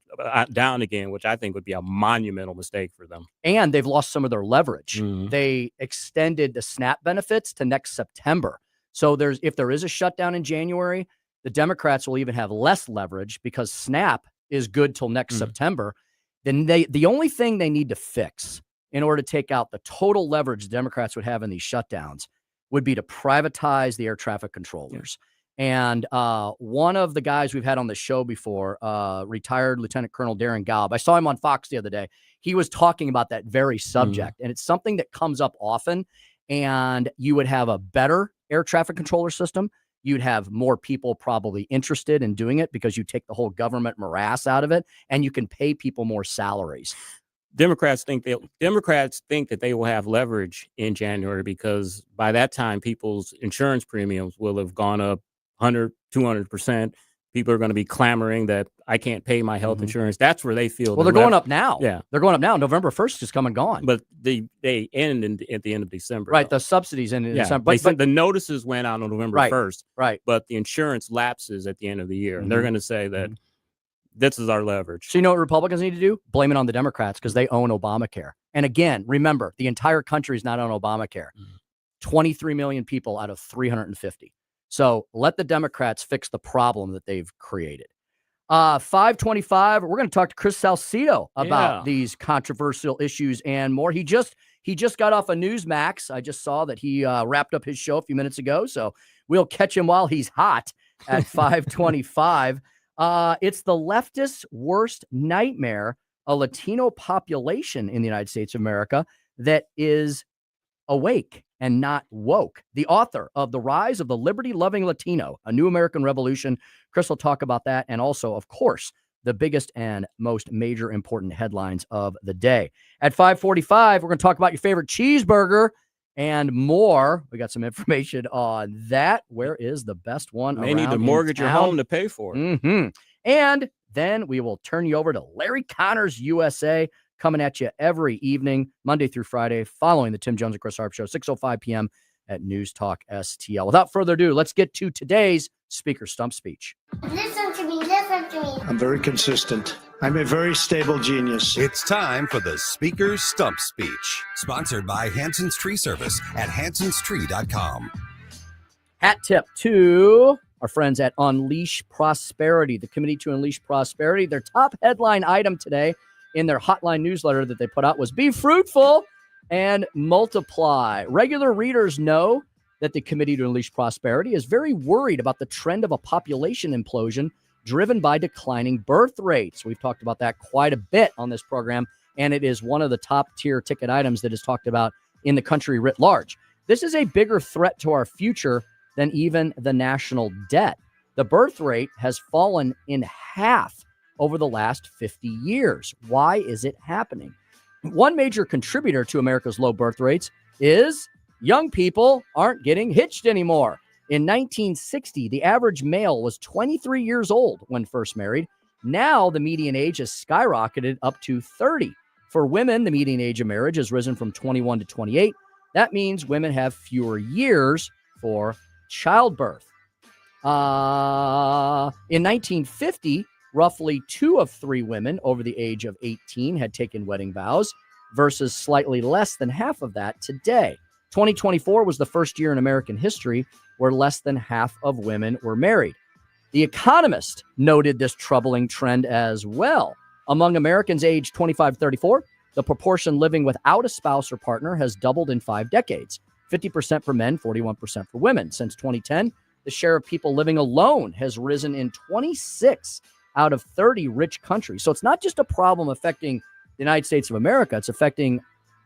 down again, which I think would be a monumental mistake for them.
And they've lost some of their leverage. They extended the SNAP benefits to next September. So if there is a shutdown in January, the Democrats will even have less leverage because SNAP is good till next September. Then the only thing they need to fix in order to take out the total leverage the Democrats would have in these shutdowns would be to privatize the air traffic controllers. And one of the guys we've had on the show before, retired Lieutenant Colonel Darren Gaub, I saw him on Fox the other day. He was talking about that very subject, and it's something that comes up often. And you would have a better air traffic controller system. You'd have more people probably interested in doing it because you take the whole government morass out of it, and you can pay people more salaries.
Democrats think that they will have leverage in January because by that time, people's insurance premiums will have gone up 100, 200%. People are going to be clamoring that I can't pay my health insurance. That's where they feel.
Well, they're going up now.
Yeah,
they're going up now. November 1st is come and gone.
But they end at the end of December.
Right, the subsidies end in December.
But the notices went out on November 1st.
Right.
But the insurance lapses at the end of the year. And they're going to say that this is our leverage.
So you know what Republicans need to do? Blame it on the Democrats because they own Obamacare. And again, remember, the entire country is not on Obamacare. 23 million people out of 350. So let the Democrats fix the problem that they've created. 525, we're going to talk to Chris Salcedo about these controversial issues and more. He just got off of Newsmax. I just saw that he wrapped up his show a few minutes ago. So we'll catch him while he's hot at 525. It's the leftist's worst nightmare, a Latino population in the United States of America that is awake and not woke. The author of The Rise of the Liberty-Loving Latino, A New American Revolution. Chris will talk about that. And also, of course, the biggest and most major important headlines of the day. At 545, we're going to talk about your favorite cheeseburger and more. We got some information on that. Where is the best one around?
They need to mortgage your home to pay for it.
And then we will turn you over to Larry Connors USA, coming at you every evening, Monday through Friday, following the Tim Jones and Chris Arps show, 6:05 p.m. at News Talk STL. Without further ado, let's get to today's Speaker Stump Speech.
Listen to me, listen to me.
I'm very consistent. I'm a very stable genius.
It's time for the Speaker's Stump Speech, sponsored by Hanson's Tree Service at hansonstree.com.
Hat tip to our friends at Unleash Prosperity, the Committee to Unleash Prosperity. Their top headline item today in their hotline newsletter that they put out was be fruitful and multiply. Regular readers know that the Committee to Unleash Prosperity is very worried about the trend of a population implosion driven by declining birth rates. We've talked about that quite a bit on this program, and it is one of the top tier ticket items that is talked about in the country writ large. This is a bigger threat to our future than even the national debt. The birth rate has fallen in half over the last 50 years. Why is it happening? One major contributor to America's low birth rates is young people aren't getting hitched anymore. In 1960, the average male was 23 years old when first married. Now the median age has skyrocketed up to 30. For women, the median age of marriage has risen from 21 to 28. That means women have fewer years for childbirth. In 1950, roughly 2 of 3 women over the age of 18 had taken wedding vows versus slightly less than half of that today. 2024 was the first year in American history where less than half of women were married. The Economist noted this troubling trend as well. Among Americans aged 25 to 34, the proportion living without a spouse or partner has doubled in 5 decades. 50% for men, 41% for women. Since 2010, the share of people living alone has risen in 26 out of 30 rich countries. So it's not just a problem affecting the United States of America, it's affecting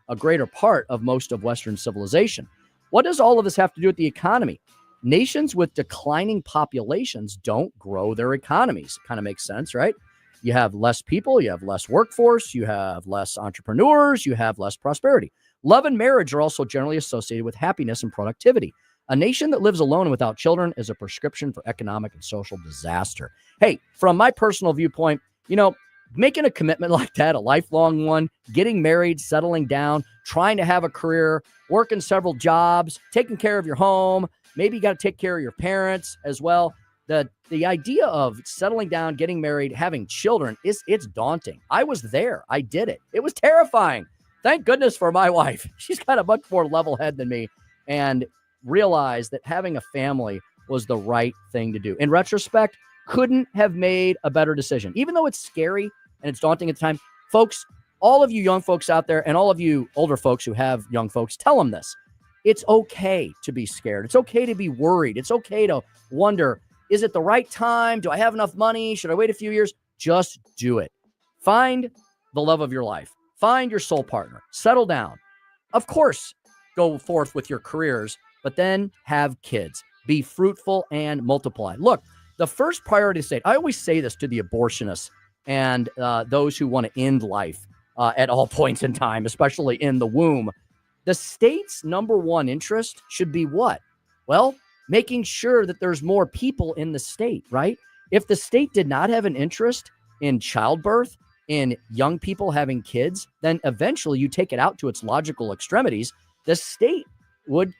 a greater part of most of Western civilization. What does all of this have to do with the economy? Nations with declining populations don't grow their economies. Kind of makes sense, right? You have less people, you have less workforce, you have less entrepreneurs, you have less prosperity. Love and marriage are also generally associated with happiness and productivity. A nation that lives alone and without children is a prescription for economic and social disaster. Hey, from my personal viewpoint, making a commitment like that, a lifelong one, getting married, settling down, trying to have a career, working several jobs, taking care of your home, maybe you got to take care of your parents as well. The idea of settling down, getting married, having children, it's daunting. I was there. I did it. It was terrifying. Thank goodness for my wife. She's got a much more level head than me and realized that having a family was the right thing to do. In retrospect, couldn't have made a better decision. Even though it's scary and it's daunting at the time, folks, all of you young folks out there and all of you older folks who have young folks, tell them this. It's okay to be scared. It's okay to be worried. It's okay to wonder, is it the right time? Do I have enough money? Should I wait a few years? Just do it. Find the love of your life. Find your soul partner. Settle down. Of course, go forth with your careers, but then have kids. Be fruitful and multiply. Look, the first priority of the state, I always say this to the abortionists and those who want to end life at all points in time, especially in the womb. The state's number one interest should be what? Well, making sure that there's more people in the state, right? If the state did not have an interest in childbirth, in young people having kids, then eventually you take it out to its logical extremities, the state would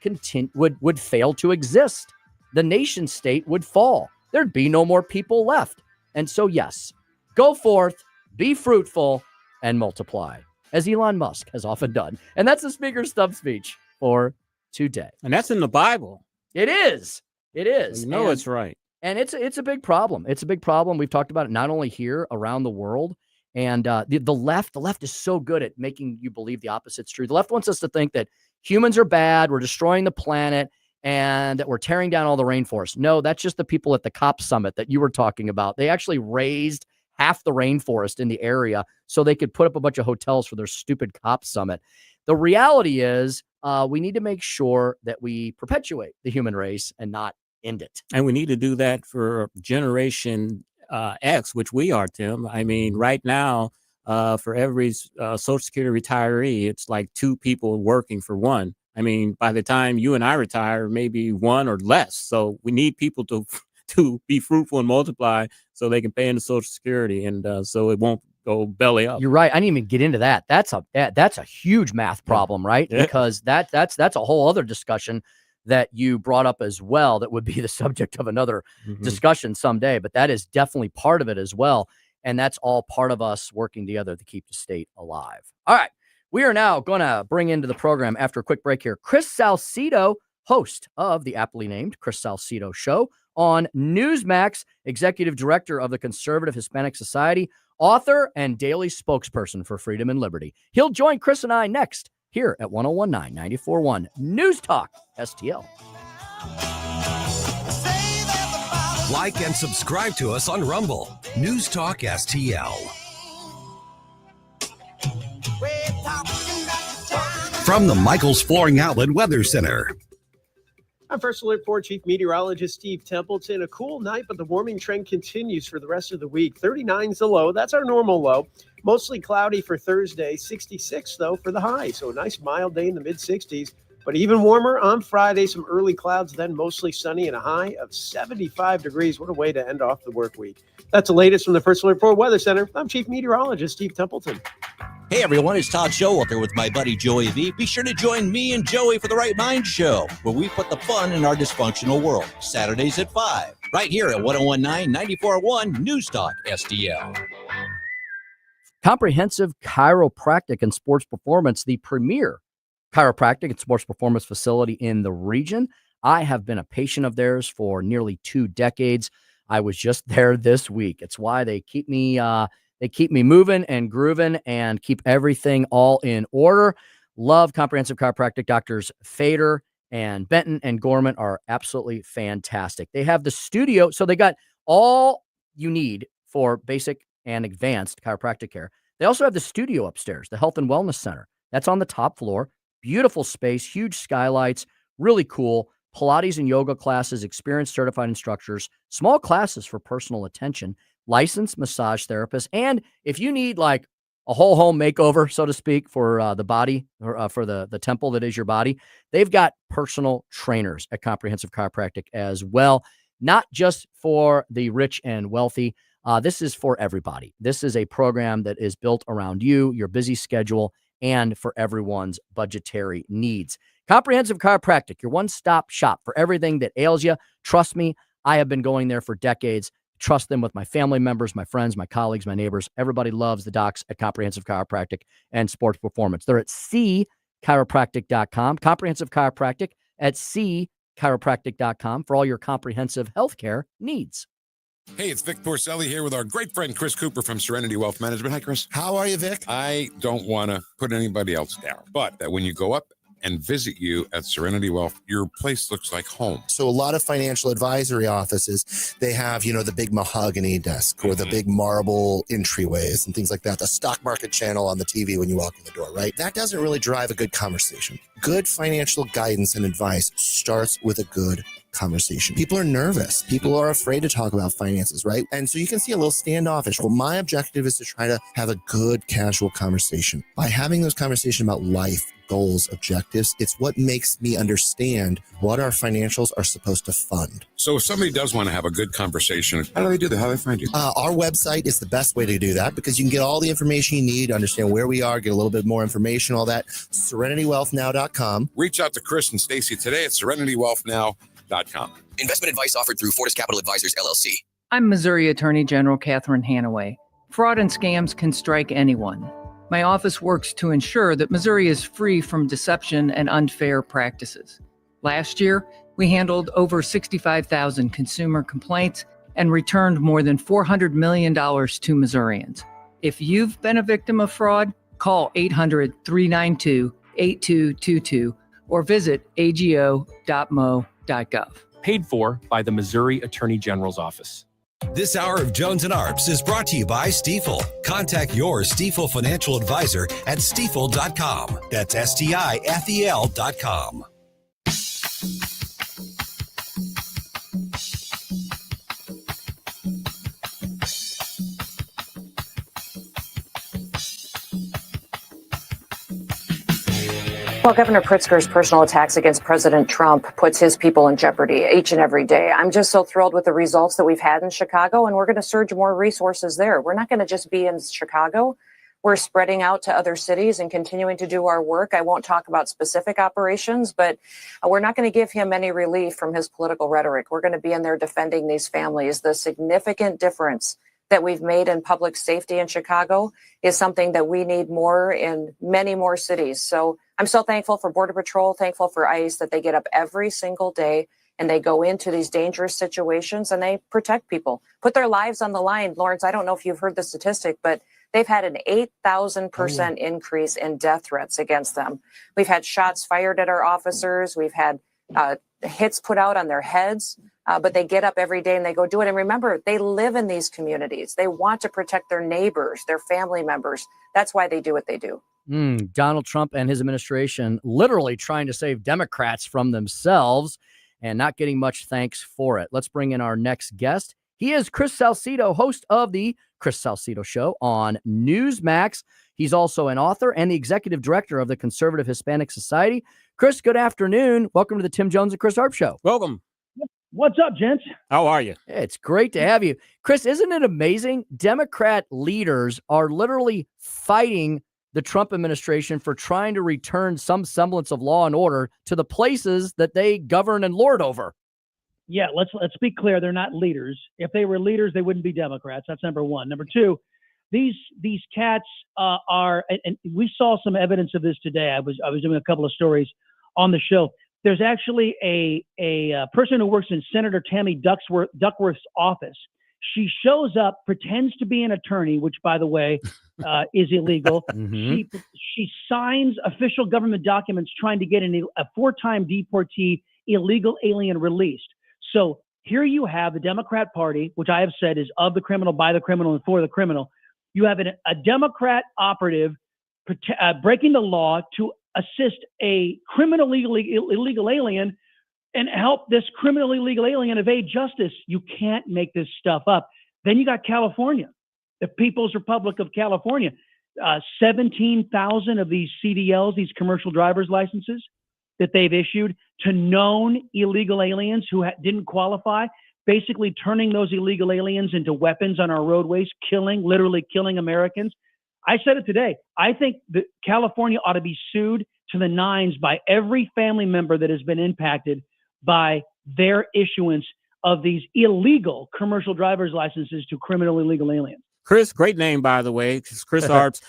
fail to exist. The nation state would fall. There'd be no more people left. And so, yes, go forth, be fruitful, and multiply, as Elon Musk has often done. And that's the Speaker's stump speech for today.
And that's in the Bible.
It is. It is.
It's right.
And it's a big problem. It's a big problem. We've talked about it not only here, around the world. And the left is so good at making you believe the opposite's true. The left wants us to think that humans are bad, we're destroying the planet, and that we're tearing down all the rainforest. No, that's just the people at the COP summit that you were talking about. They actually raised half the rainforest in the area so they could put up a bunch of hotels for their stupid COP summit. The reality is we need to make sure that we perpetuate the human race and not end it.
And we need to do that for Generation X, which we are, Tim. I mean, right now, for every Social Security retiree, it's like 2 people working for one. I mean, by the time you and I retire, maybe 1 or less. So we need people to be fruitful and multiply so they can pay into Social Security, and so it won't go belly up.
You're right. I didn't even get into that. That's a huge math problem, right? Yeah. Because that's a whole other discussion that you brought up as well. That would be the subject of another discussion someday. But that is definitely part of it as well, and that's all part of us working together to keep the state alive. All right. We are now going to bring into the program, after a quick break here, Chris Salcedo, host of the aptly named Chris Salcedo Show on Newsmax, executive director of the Conservative Hispanic Society, author and daily spokesperson for freedom and liberty. He'll join Chris and I next here at 1019 94.1 News Talk STL.
Like and subscribe to us on Rumble. News Talk STL. From the Michaels Flooring Outlet Weather Center.
I'm First Alert 4 Chief Meteorologist Steve Templeton. A cool night, but the warming trend continues for the rest of the week. 39 is the low. That's our normal low. Mostly cloudy for Thursday. 66, though, for the high. So a nice mild day in the mid-60s. But even warmer on Friday. Some early clouds, then mostly sunny and a high of 75 degrees. What a way to end off the work week. That's the latest from the First Alert 4 Weather Center. I'm Chief Meteorologist Steve Templeton.
Hey everyone, it's Todd Showalter with my buddy Joey V. Be sure to join me and Joey for the Right Mind Show, where we put the fun in our dysfunctional world. Saturdays at 5, right here at 1019 94.1 News Talk STL.
Comprehensive Chiropractic and Sports Performance, the premier chiropractic and sports performance facility in the region. I have been a patient of theirs for nearly 2 decades. I was just there this week. It's why they keep me moving and grooving and keep everything all in order. Love Comprehensive Chiropractic. Doctors Fader and Benton and Gorman are absolutely fantastic. They have the studio, so they got all you need for basic and advanced chiropractic care. They also have the studio upstairs, the Health and Wellness Center. That's on the top floor. Beautiful space, huge skylights, really cool. Pilates and yoga classes, experienced certified instructors, small classes for personal attention, licensed massage therapists. And if you need like a whole home makeover, so to speak, for the body or for the temple that is your body, they've got personal trainers at Comprehensive Chiropractic as well. Not just for the rich and wealthy. This is for everybody. This is a program that is built around you, your busy schedule, and for everyone's budgetary needs. Comprehensive Chiropractic, your one-stop shop for everything that ails you. Trust me, I have been going there for decades. Trust them with my family members, my friends, my colleagues, my neighbors. Everybody loves the docs at Comprehensive Chiropractic and Sports Performance. They're at cchiropractic.com. Comprehensive Chiropractic at cchiropractic.com for all your comprehensive healthcare needs.
Hey, it's Vic Porcelli here with our great friend Chris Cooper from Serenity Wealth Management. Hi, Chris.
How are you, Vic?
I don't want to put anybody else down, but that when you go up and visit you at Serenity Wealth, your place looks like home.
So a lot of financial advisory offices, they have, the big mahogany desk or the big marble entryways and things like that. The stock market channel on the TV when you walk in the door, right? That doesn't really drive a good conversation. Good financial guidance and advice starts with a good conversation. People are nervous. People are afraid to talk about finances, right? And so you can see a little standoffish. Well, my objective is to try to have a good casual conversation. By having those conversations about life, goals, objectives, it's what makes me understand what our financials are supposed to fund.
So if somebody does want to have a good conversation, how do they do that? How do they find you?
Our website is the best way to do that because you can get all the information you need to understand where we are, get a little bit more information, all that. SerenityWealthNow.com.
Reach out to Chris and Stacy today at SerenityWealthNow.com.
Investment advice offered through Fortis Capital Advisors, LLC.
I'm Missouri Attorney General Catherine Hanaway. Fraud and scams can strike anyone. My office works to ensure that Missouri is free from deception and unfair practices. Last year, we handled over 65,000 consumer complaints and returned more than $400 million to Missourians. If you've been a victim of fraud, call 800-392-8222 or visit ago.mo.gov.
Paid for by the Missouri Attorney General's Office.
This hour of Jones and Arps is brought to you by Stifel. Contact your Stifel financial advisor at stifel.com. That's STIFEL.com.
Well, Governor Pritzker's personal attacks against President Trump puts his people in jeopardy each and every day. I'm just so thrilled with the results that we've had in Chicago, and we're going to surge more resources there. We're not going to just be in Chicago. We're spreading out to other cities and continuing to do our work. I won't talk about specific operations, but we're not going to give him any relief from his political rhetoric. We're going to be in there defending these families. The significant difference that we've made in public safety in Chicago is something that we need more in many more cities. So I'm so thankful for Border Patrol, thankful for ICE that they get up every single day and they go into these dangerous situations and they protect people, put their lives on the line. Lawrence, I don't know if you've heard the statistic, but they've had an 8,000% increase in death threats against them. We've had shots fired at our officers. We've had hits put out on their heads, but they get up every day and they go do it. And remember, they live in these communities. They want to protect their neighbors, their family members. That's why they do what they do.
Donald Trump and his administration literally trying to save Democrats from themselves and not getting much thanks for it. Let's bring in our next guest. He is Chris Salcedo, host of the Chris Salcedo Show on Newsmax. He's also an author and the executive director of the Conservative Hispanic Society. Chris, good afternoon. Welcome to the Tim Jones and Chris Arps Show.
Welcome.
What's up, gents?
How are you?
It's great to have you. Chris, isn't it amazing? Democrat leaders are literally fighting the Trump administration for trying to return some semblance of law and order to the places that they govern and lord over.
Yeah, let's be clear. They're not leaders. If they were leaders, they wouldn't be Democrats. That's number one. Number two, these cats are, and we saw some evidence of this today. I was doing a couple of stories on the show. There's actually a person who works in Senator Tammy Duckworth's office. She shows up, pretends to be an attorney, which, by the way, is illegal. She signs official government documents trying to get a 4-time deportee illegal alien released. So here you have the Democrat Party, which I have said is of the criminal, by the criminal, and for the criminal. You have a Democrat operative breaking the law to assist a criminal illegal alien and help this criminally illegal alien evade justice. You can't make this stuff up. Then you got California, the People's Republic of California. 17,000 of these CDLs, these commercial driver's licenses that they've issued to known illegal aliens who didn't qualify, basically turning those illegal aliens into weapons on our roadways, literally killing Americans. I said it today. I think that California ought to be sued to the nines by every family member that has been impacted by their issuance of these illegal commercial driver's licenses to criminal illegal aliens.
Chris, great name, by the way. It's Chris Arps.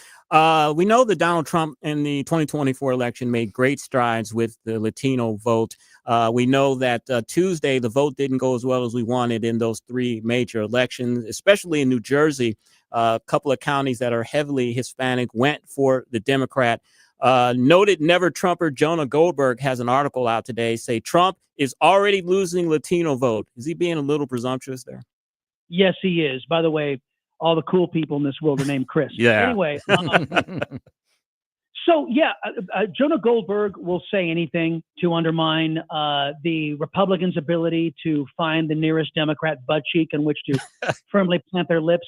We know that Donald Trump in the 2024 election made great strides with the Latino vote. We know that Tuesday, the vote didn't go as well as we wanted in those 3 major elections, especially in New Jersey. A couple of counties that are heavily Hispanic went for the Democrat. Noted never Trumper Jonah Goldberg has an article out today say Trump is already losing Latino vote. Is he being a little presumptuous there?
Yes, he is. By the way, all the cool people in this world are named Chris.
Yeah.
Anyway, Jonah Goldberg will say anything to undermine the Republicans' ability to find the nearest Democrat butt cheek in which to firmly plant their lips.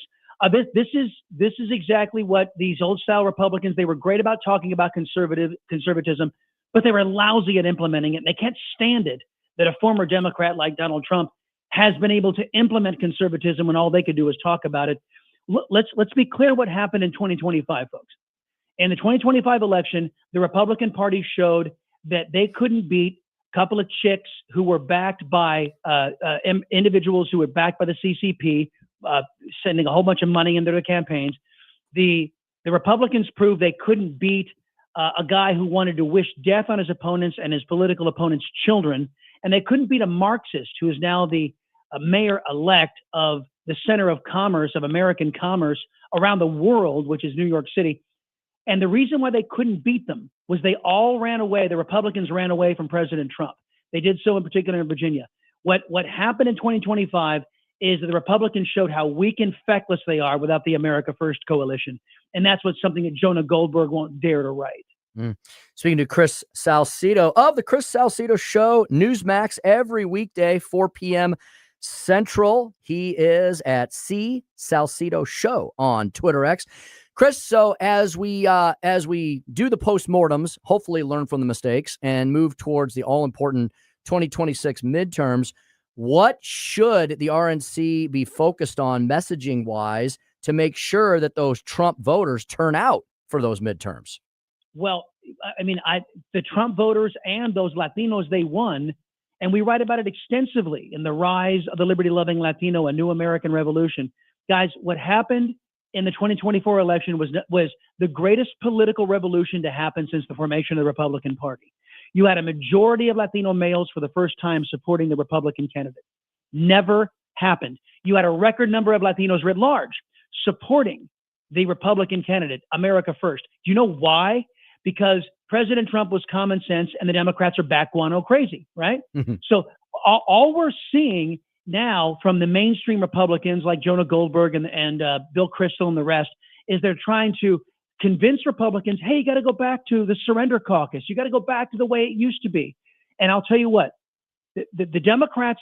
This is exactly what these old style Republicans, they were great about talking about conservatism, but they were lousy at implementing it. And they can't stand it that a former Democrat like Donald Trump has been able to implement conservatism when all they could do is talk about it. Let's be clear what happened in 2025, folks. In the 2025 election, the Republican Party showed that they couldn't beat a couple of chicks who were backed by individuals who were backed by the CCP, sending a whole bunch of money into their campaigns. The Republicans proved they couldn't beat a guy who wanted to wish death on his opponents and his political opponents' children. And they couldn't beat a Marxist who is now the mayor-elect of the center of commerce, of American commerce around the world, which is New York City. And the reason why they couldn't beat them was they all ran away. The Republicans ran away from President Trump. They did so in particular in Virginia. What happened in 2025 is that the Republicans showed how weak and feckless they are without the America First coalition. And that's something that Jonah Goldberg won't dare to write.
Speaking to Chris Salcedo of the Chris Salcedo Show, Newsmax, every weekday, 4 p.m. Central. He is at C Salcedo Show on Twitter X. Chris, so as we do the postmortems, hopefully learn from the mistakes and move towards the all-important 2026 midterms, what should the RNC be focused on messaging-wise to make sure that those Trump voters turn out for those midterms?
Well, I mean, the Trump voters and those Latinos, they won, and we write about it extensively in The Rise of the Liberty-Loving Latino, A New American Revolution. Guys, what happened in the 2024 election was the greatest political revolution to happen since the formation of the Republican Party. You had a majority of Latino males for the first time supporting the Republican candidate. Never happened. You had a record number of Latinos writ large supporting the Republican candidate, America First. Do you know why? Because President Trump was common sense, and the Democrats are back guano crazy, right? So all we're seeing now from the mainstream Republicans like Jonah Goldberg and Bill Kristol and the rest is they're trying to convince Republicans, hey, you got to go back to the surrender caucus. You got to go back to the way it used to be. And I'll tell you what, the Democrats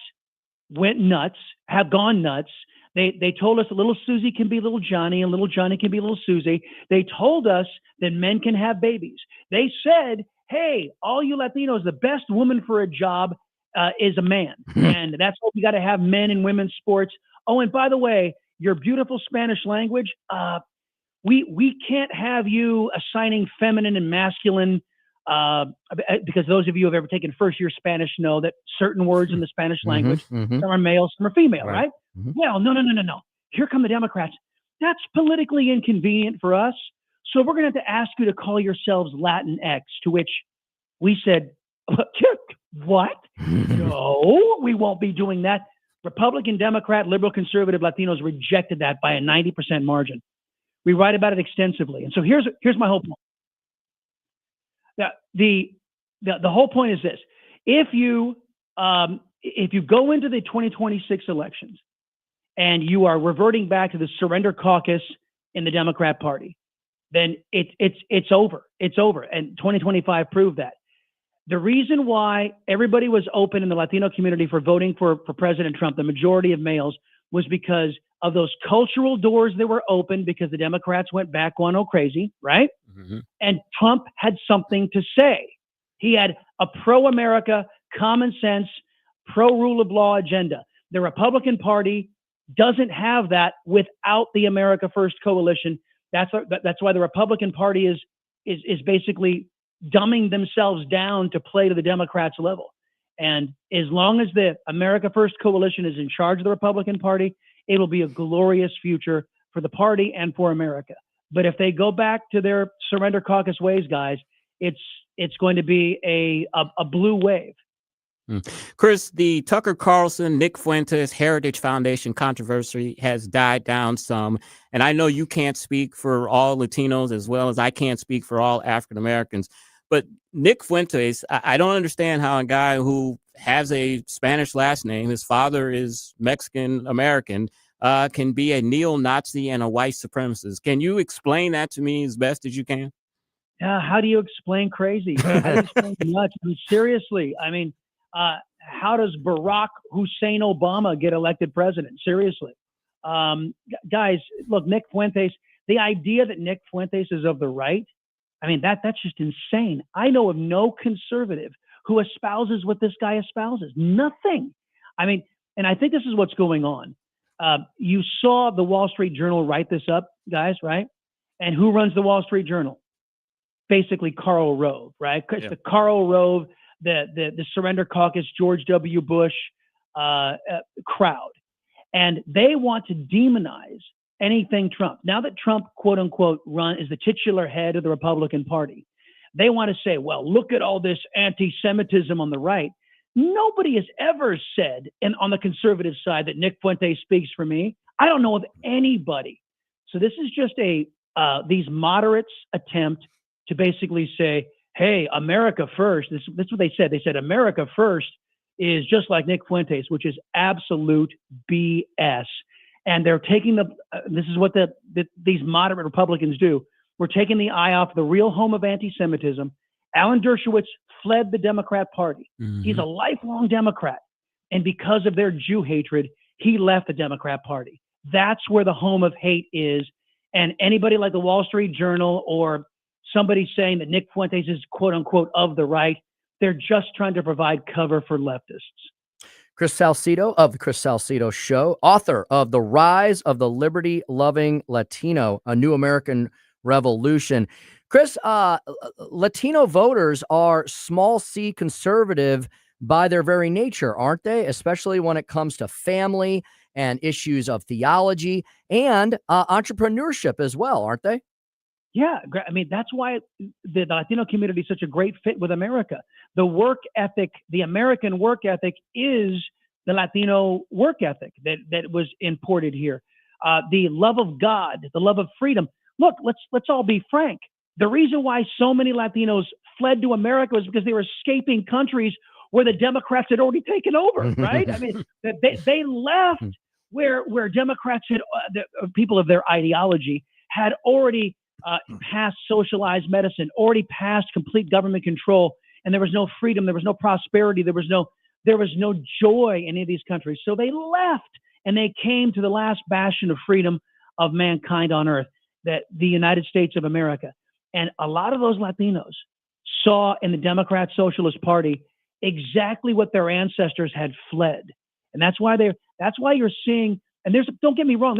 went nuts, have gone nuts. They told us that little Susie can be little Johnny and little Johnny can be little Susie. They told us that men can have babies. They said, hey, all you Latinos, the best woman for a job is a man. And that's why we got to have men in women's sports. Oh, and by the way, your beautiful Spanish language, we can't have you assigning feminine and masculine because those of you who have ever taken first-year Spanish know that certain words in the Spanish language, some are male, some are female, right? Well, no. Here come the Democrats. That's politically inconvenient for us. So we're going to have to ask you to call yourselves Latinx, to which we said, what? No, we won't be doing that. Republican, Democrat, liberal, conservative Latinos rejected that by a 90% margin. We write about it extensively. And so here's my whole point. The whole point is this. If you go into the 2026 elections and you are reverting back to the surrender caucus in the Democrat Party, then it's over. It's over. And 2025 proved that. The reason why everybody was open in the Latino community for voting for President Trump, the majority of males, was because of those cultural doors that were open because the Democrats went back guano crazy, right? And Trump had something to say. He had a pro-America, common sense, pro-rule of law agenda. The Republican Party doesn't have that without the America First coalition. That's why the Republican Party is basically dumbing themselves down to play to the Democrats' level. And as long as the America First coalition is in charge of the Republican Party, it'll be a glorious future for the party and for America. But if they go back to their surrender caucus ways, guys, it's going to be a blue wave.
Chris, the Tucker Carlson, Nick Fuentes Heritage Foundation controversy has died down some. And I know you can't speak for all Latinos as well as I can't speak for all African Americans. But Nick Fuentes, I don't understand how a guy who has a Spanish last name, his father is Mexican American, can be a neo-Nazi and a white supremacist. Can you explain that to me as best as you can?
Yeah, how do you explain crazy? How do you explain nuts? I mean, seriously, how does Barack Hussein Obama get elected president? Seriously. Guys, look, Nick Fuentes, the idea that Nick Fuentes is of the right, that's just insane. I know of no conservative who espouses what this guy espouses. Nothing. And I think this is what's going on. You saw the Wall Street Journal write this up, guys, right? And who runs the Wall Street Journal? Basically Karl Rove, right? It's the Karl Rove, the Surrender Caucus, George W. Bush crowd. And they want to demonize anything Trump. Now that Trump, quote unquote, is the titular head of the Republican Party, they want to say, well, look at all this anti-Semitism on the right. Nobody has ever said, and on the conservative side, that Nick Fuentes speaks for me. I don't know of anybody. So this is just these moderates' attempt to basically say, hey, America first. This is what they said. They said America first is just like Nick Fuentes, which is absolute BS. And they're taking this is what these moderate Republicans do. We're taking the eye off the real home of anti-Semitism. Alan Dershowitz fled the Democrat Party. He's a lifelong Democrat. And because of their Jew hatred, he left the Democrat Party. That's where the home of hate is. And anybody like the Wall Street Journal or somebody saying that Nick Fuentes is, quote unquote, of the right, they're just trying to provide cover for leftists.
Chris Salcedo of the Chris Salcedo Show, author of The Rise of the Liberty-Loving Latino, A New American Revolution. Chris, Latino voters are small c conservative by their very nature, aren't they? Especially when it comes to family and issues of theology and entrepreneurship as well, aren't they?
Yeah, that's why the Latino community is such a great fit with America. The work ethic, the American work ethic is the Latino work ethic that was imported here. The love of God, the love of freedom. Look, let's all be frank. The reason why so many Latinos fled to America was because they were escaping countries where the Democrats had already taken over, right? I mean, they left where Democrats had, people of their ideology had already passed socialized medicine, already passed complete government control, and there was no freedom, there was no prosperity, there was no joy in any of these countries. So they left and they came to the last bastion of freedom of mankind on earth, that the United States of America. And a lot of those Latinos saw in the Democrat Socialist Party exactly what their ancestors had fled. And that's why you're seeing, and don't get me wrong,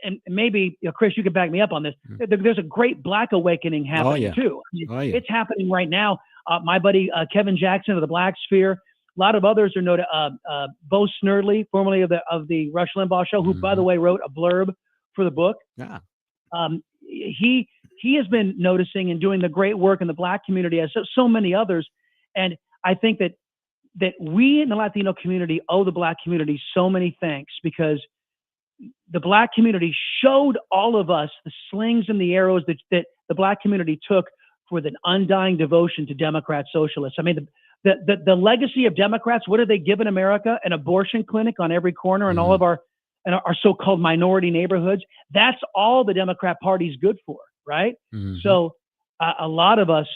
and maybe, Chris, you could back me up on this. There's a great Black awakening happening too. I mean, it's happening right now. My buddy Kevin Jackson of the Black Sphere, a lot of others are noted. Bo Snerdley, formerly of the Rush Limbaugh Show, who, by the way, wrote a blurb for the book.
Yeah.
He has been noticing and doing the great work in the Black community, as so many others. And I think that we in the Latino community owe the Black community so many thanks, because the Black community showed all of us the slings and the arrows that the Black community took for the undying devotion to Democrat socialists. I mean, the legacy of Democrats, what have they given America? An abortion clinic on every corner in all of our so-called minority neighborhoods. That's all the Democrat Party's good for, right? So a lot of us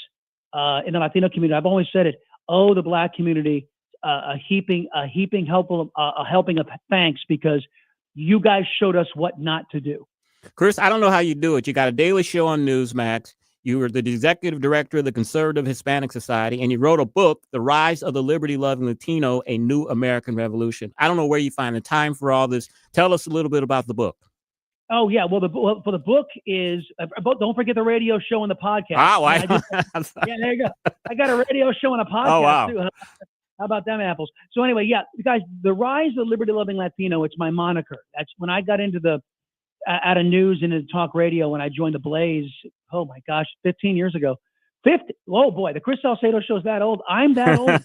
in the Latino community, I've always said it, owe the Black community a helping of thanks, because you guys showed us what not to do.
Chris, I don't know how you do it. You got a daily show on Newsmax. You were the executive director of the Conservative Hispanic Society, and you wrote a book, The Rise of the Liberty-Loving Latino, A New American Revolution. I don't know where you find the time for all this. Tell us a little bit about the book.
Oh, yeah. Well, the book is, don't forget the radio show and the podcast. Yeah, there you go. I got a radio show and a podcast, too. How about them apples? So anyway, yeah, guys, The Rise of the Liberty-Loving Latino, it's my moniker. That's when I got into out of news and into talk radio when I joined the Blaze. Oh my gosh, 15 years ago. 50. Oh boy, the Chris Salcedo show is that old. I'm that old.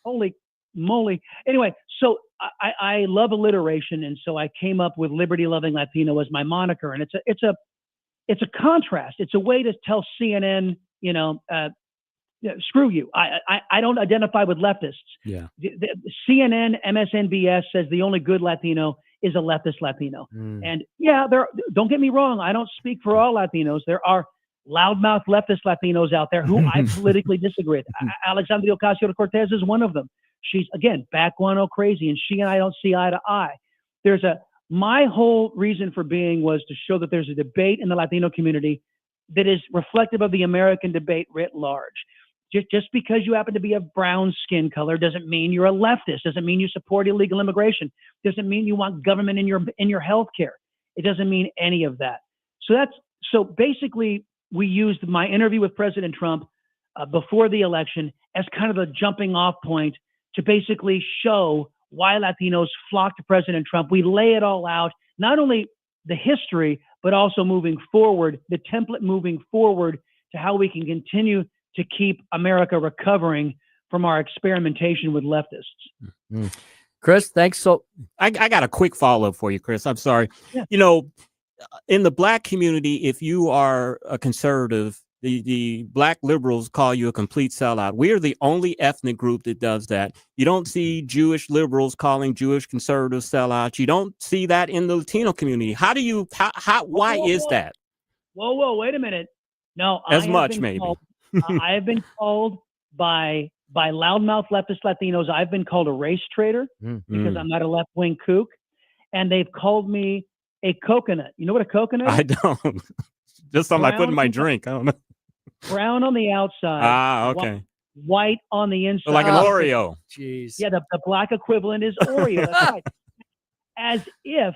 Holy moly. Anyway, so I love alliteration, and so I came up with Liberty Loving Latino as my moniker, and it's a contrast. It's a way to tell CNN, screw you. I don't identify with leftists.
Yeah.
The CNN, MSNBS says the only good Latino is a leftist Latino. And yeah, don't get me wrong. I don't speak for all Latinos. There are loudmouth leftist Latinos out there who I politically disagree with. Alexandria Ocasio-Cortez is one of them. She's, again, back guano crazy, and she and I don't see eye to eye. My whole reason for being was to show that there's a debate in the Latino community that is reflective of the American debate writ large. Just because you happen to be of brown skin color doesn't mean you're a leftist. Doesn't mean you support illegal immigration. Doesn't mean you want government in your health care. It doesn't mean any of that. So basically, we used my interview with President Trump before the election as kind of a jumping off point to basically show why Latinos flock to President Trump. We lay it all out, not only the history, but also moving forward, the template moving forward to how we can continue to keep America recovering from our experimentation with leftists.
Chris, thanks. So
I got a quick follow-up for you, Chris. I'm sorry.
Yeah.
In the Black community, if you are a conservative, the Black liberals call you a complete sellout. We are the only ethnic group that does that. You don't see Jewish liberals calling Jewish conservatives sellouts. You don't see that in the Latino community. Why is that?
Whoa, wait a minute. No,
maybe.
I have been called by loudmouth leftist Latinos. I've been called a race traitor because I'm not a left-wing kook. And they've called me a coconut. You know what a coconut is?
I don't. Just something I put in my drink. I don't know.
Brown on the outside.
Okay.
White on the inside.
So like an Oreo.
Jeez.
Yeah, the Black equivalent is Oreo. That's right. As if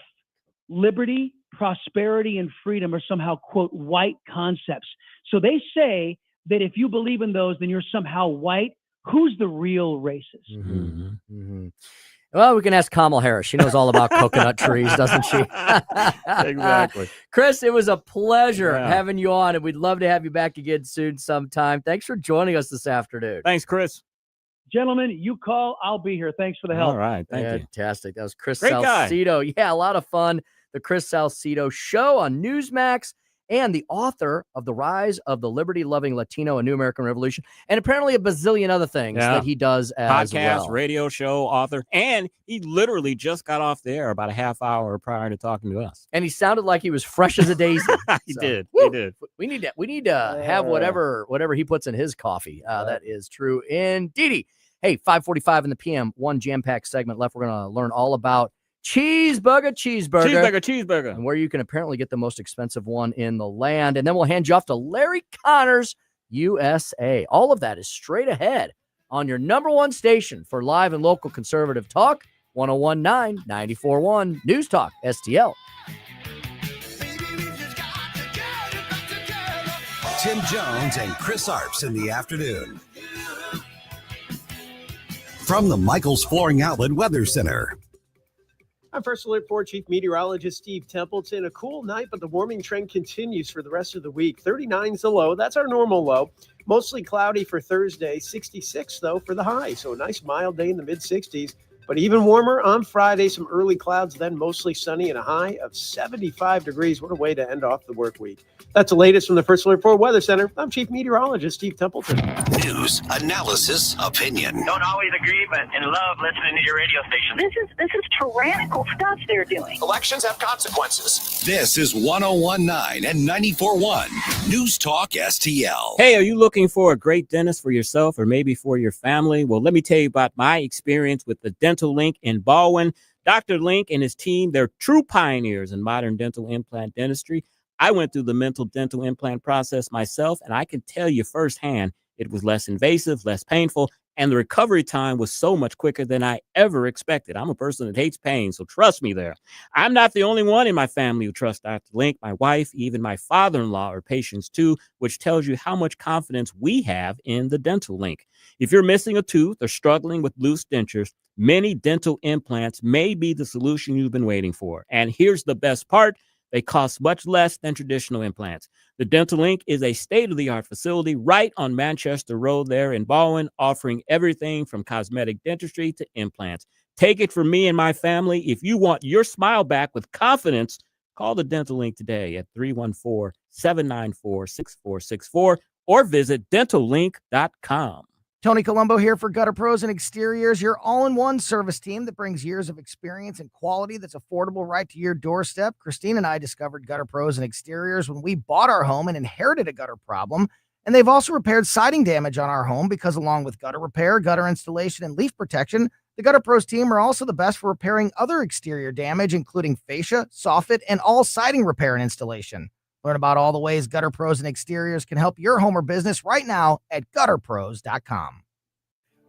liberty, prosperity, and freedom are somehow, quote, white concepts. So they say that if you believe in those, then you're somehow white. Who's the real racist?
Well, we can ask Kamala Harris. She knows all about coconut trees, doesn't she?
Exactly.
Chris, it was a pleasure having you on, and we'd love to have you back again soon sometime. Thanks for joining us this afternoon.
Thanks, Chris.
Gentlemen, you call, I'll be here. Thanks for the help.
All right. Thank you.
Fantastic. That was Chris
Great
Salcedo.
guy.
Yeah, a lot of fun. The Chris Salcedo Show on Newsmax. and the author of The Rise of the Liberty-Loving Latino, A New American Revolution, and apparently a bazillion other things that he does as
podcast,
well.
radio show, author, and he literally just got off the air about a half hour prior to talking to us.
And he sounded like he was fresh as a daisy.
He
So,
did.
woo,
He did.
We need to have whatever he puts in his coffee. That is true indeed. Hey, 5:45 in the PM, one jam-packed segment left. We're going to learn all about cheeseburger, and where you can apparently get the most expensive one in the land. And then we'll hand you off to Larry Connors, USA. All of that is straight ahead on your number one station for live and local conservative talk, 101.9, 94.1 News Talk, STL.
Tim Jones and Chris Arps in the afternoon. From the Michaels Flooring Outlet Weather Center.
I'm First Alert 4 Chief Meteorologist Steve Templeton. A cool night, but the warming trend continues for the rest of the week. 39's the low. That's our normal low. Mostly cloudy for Thursday. 66, though, for the high. So a nice mild day in the mid-60s. But even warmer on Friday. Some early clouds, then mostly sunny and a high of 75 degrees. What a way to end off the work week. That's the latest from the First Alert 4 Weather Center. I'm Chief Meteorologist Steve Templeton.
News, analysis, opinion.
Don't always agree, but in love listening to your radio station. This is tyrannical stuff they're doing.
Elections have consequences. This is 101.9 and 94.1 News Talk STL.
Hey, are you looking for a great dentist for yourself or maybe for your family? Well, let me tell you about my experience with the Dental Link in Baldwin. Dr. Link and his team, they're true pioneers in modern dental implant dentistry. I went through the mental dental implant process myself, and I can tell you firsthand, it was less invasive, less painful, and the recovery time was so much quicker than I ever expected. I'm a person that hates pain, so trust me there. I'm not the only one in my family who trusts Dr. Link. My wife, even my father-in-law are patients too, which tells you how much confidence we have in the Dental Link. If you're missing a tooth or struggling with loose dentures, many dental implants may be the solution you've been waiting for. And here's the best part. They cost much less than traditional implants. The Dental Link is a state-of-the-art facility right on Manchester Road there in Baldwin, offering everything from cosmetic dentistry to implants. Take it from me and my family. If you want your smile back with confidence, call the Dental Link today at 314-794-6464 or visit dentallink.com.
Tony Colombo here for Gutter Pros and Exteriors, your all-in-one service team that brings years of experience and quality that's affordable right to your doorstep. Christine and I discovered Gutter Pros and Exteriors when we bought our home and inherited a gutter problem. And they've also repaired siding damage on our home because along with gutter repair, gutter installation, and leaf protection, the Gutter Pros team are also the best for repairing other exterior damage, including fascia, soffit, and all siding repair and installation. Learn about all the ways Gutter Pros and Exteriors can help your home or business right now at gutterpros.com.